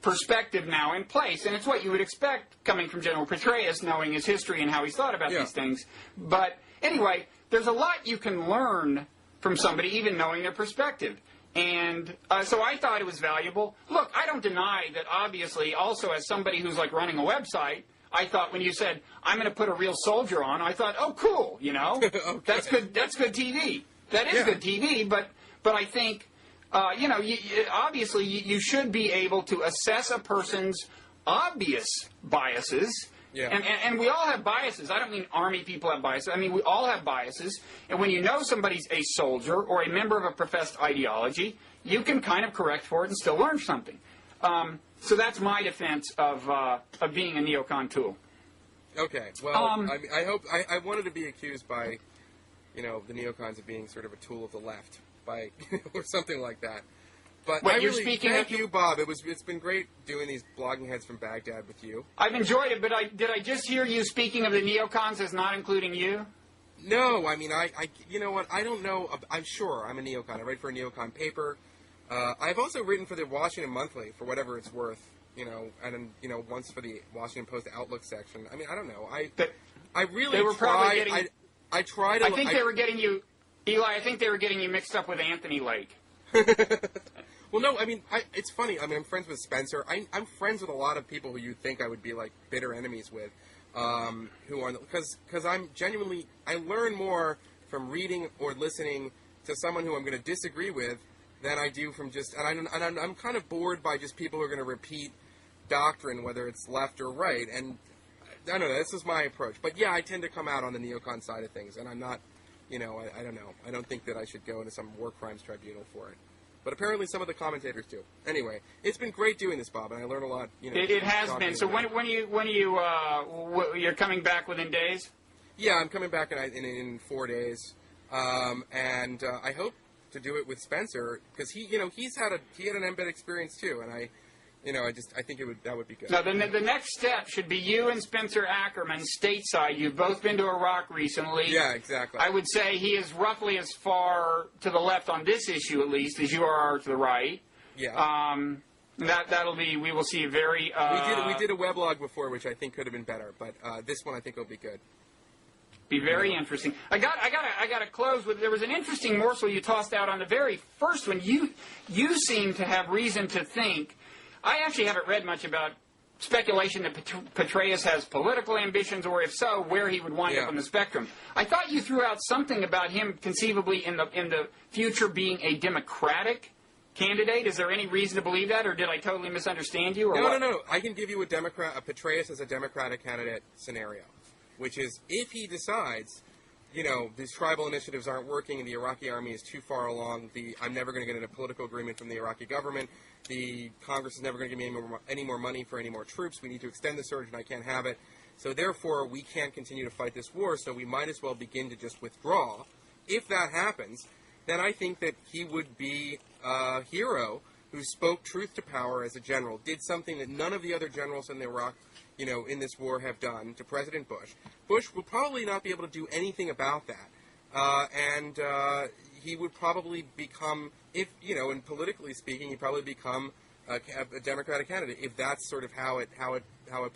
perspective now in place. And it's what you would expect coming from General Petraeus, knowing his history and how he's thought about these things. But anyway, there's a lot you can learn from somebody, even knowing their perspective. And so I thought it was valuable. Look, I don't deny that obviously also as somebody who's like running a website, I thought when you said, I'm going to put a real soldier on, I thought, oh, cool, okay. That's good TV. That is good TV, but I think, obviously you should be able to assess a person's obvious biases. Yeah. And we all have biases. I don't mean Army people have biases. I mean, we all have biases. And when you know somebody's a soldier or a member of a professed ideology, you can kind of correct for it and still learn something. So that's my defense of being a neocon tool. Okay. Well, I wanted to be accused by, the neocons of being sort of a tool of the left, or something like that. But thank you, Bob. It's been great doing these blogging heads from Baghdad with you. I've enjoyed it, but did I just hear you speaking of the neocons as not including you? No, I mean, you know what? I don't know. I'm sure I'm a neocon. I write for a neocon paper. I've also written for the Washington Monthly, for whatever it's worth, and once for the Washington Post Outlook section. I mean, I don't know. I really they were try. Getting, I tried. I think they were getting you, Eli. I think they were getting you mixed up with Anthony Lake. Well, no, I mean, it's funny. I mean, I'm friends with Spencer. I'm friends with a lot of people who you think I would be, like, bitter enemies with, who are, because I'm genuinely, I learn more from reading or listening to someone who I'm going to disagree with than I do from just, and I'm kind of bored by just people who are going to repeat doctrine, whether it's left or right, and I don't know, this is my approach. But yeah, I tend to come out on the neocon side of things, and I'm not, I don't know. I don't think that I should go into some war crimes tribunal for it. But apparently some of the commentators do. Anyway, it's been great doing this, Bob, and I learned a lot. It has been. So when you're coming back within days? Yeah, I'm coming back in 4 days, and I hope to do it with Spencer because he had an embed experience too, and I think that would be good. No, the next step should be you and Spencer Ackerman stateside. You've both been to Iraq recently. Yeah, exactly. I would say he is roughly as far to the left on this issue, at least, as you are to the right. Yeah. We will see a very... we did a weblog before, which I think could have been better, but this one I think will be good. Be very interesting. I got to close with, there was an interesting morsel you tossed out on the very first one. You seem to have reason to think... I actually haven't read much about speculation that Petraeus has political ambitions, or if so, where he would wind up on the spectrum. I thought you threw out something about him conceivably in the future being a Democratic candidate. Is there any reason to believe that, or did I totally misunderstand you? Or No. I can give you a Petraeus as a Democratic candidate scenario, which is if he decides, these tribal initiatives aren't working and the Iraqi army is too far along, I'm never going to get a political agreement from the Iraqi government, the Congress is never going to give me any more money for any more troops, we need to extend the surge and I can't have it, so therefore we can't continue to fight this war, so we might as well begin to just withdraw. If that happens, then I think that he would be a hero who spoke truth to power as a general, did something that none of the other generals in Iraq in this war have done to President Bush. Bush will probably not be able to do anything about that. And he would probably become, and politically speaking, he'd probably become a Democratic candidate if that's sort of how it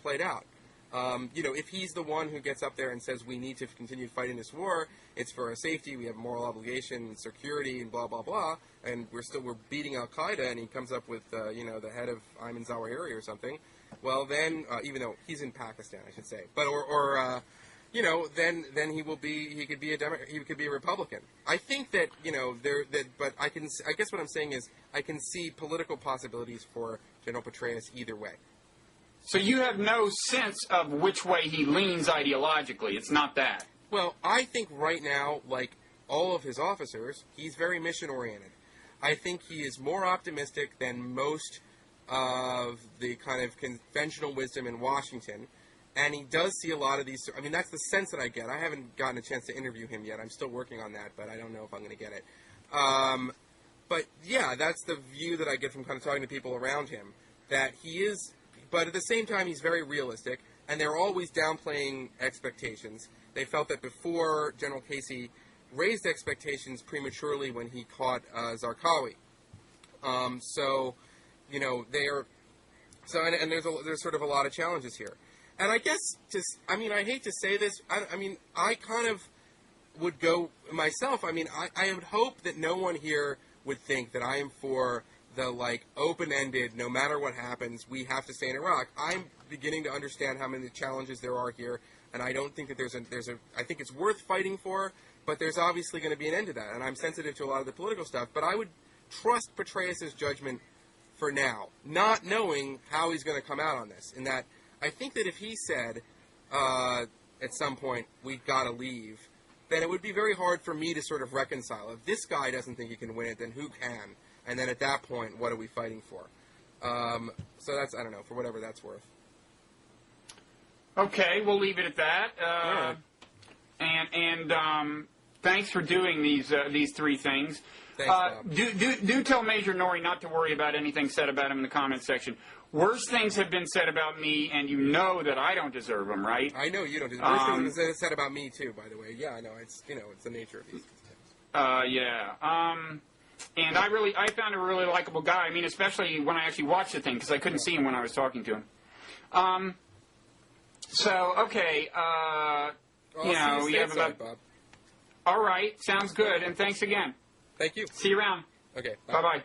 played out. If he's the one who gets up there and says we need to continue fighting this war, it's for our safety, we have moral obligation, and security, and blah blah blah, and we're beating Al Qaeda, and he comes up with the head of Ayman Zawahiri or something. Well, then, even though he's in Pakistan, I should say, but then he could be a Republican. I think that but I guess what I'm saying is I can see political possibilities for General Petraeus either way. So you have no sense of which way he leans ideologically. It's not that. Well, I think right now, like all of his officers, he's very mission-oriented. I think he is more optimistic than most of the kind of conventional wisdom in Washington, and he does see a lot of these. I mean, that's the sense that I get. I haven't gotten a chance to interview him yet. I'm still working on that, but I don't know if I'm going to get it. But yeah, that's the view that I get from kind of talking to people around him, that he is, but at the same time, he's very realistic, and they're always downplaying expectations. They felt that before General Casey raised expectations prematurely when he caught Zarqawi. There's sort of a lot of challenges here. And I guess, I hate to say this, I kind of would go myself. I would hope that no one here would think that I am for the, open-ended, no matter what happens, we have to stay in Iraq. I'm beginning to understand how many challenges there are here, and I don't think that I think it's worth fighting for, but there's obviously going to be an end to that, and I'm sensitive to a lot of the political stuff, but I would trust Petraeus' judgment for now, not knowing how he's going to come out on this, in that I think that if he said at some point, we've got to leave, then it would be very hard for me to sort of reconcile. If this guy doesn't think he can win it, then who can? And then at that point, what are we fighting for? So that's, I don't know, for whatever that's worth. Okay, we'll leave it at that. Yeah. And thanks for doing these three things. Thanks, Bob. Do tell Major Norrie not to worry about anything said about him in the comments section. Worse things have been said about me, and you know that I don't deserve them, right? I know you don't deserve them. Worse things have been said about me, too, by the way. Yeah, I know. It's, it's the nature of these things. Yeah. And I found him a really likable guy. I mean, especially when I actually watched the thing, because I couldn't see him when I was talking to him. Okay. We have about... Bob. All right. Sounds good. And thanks again. Thank you. See you around. Okay. Bye-bye.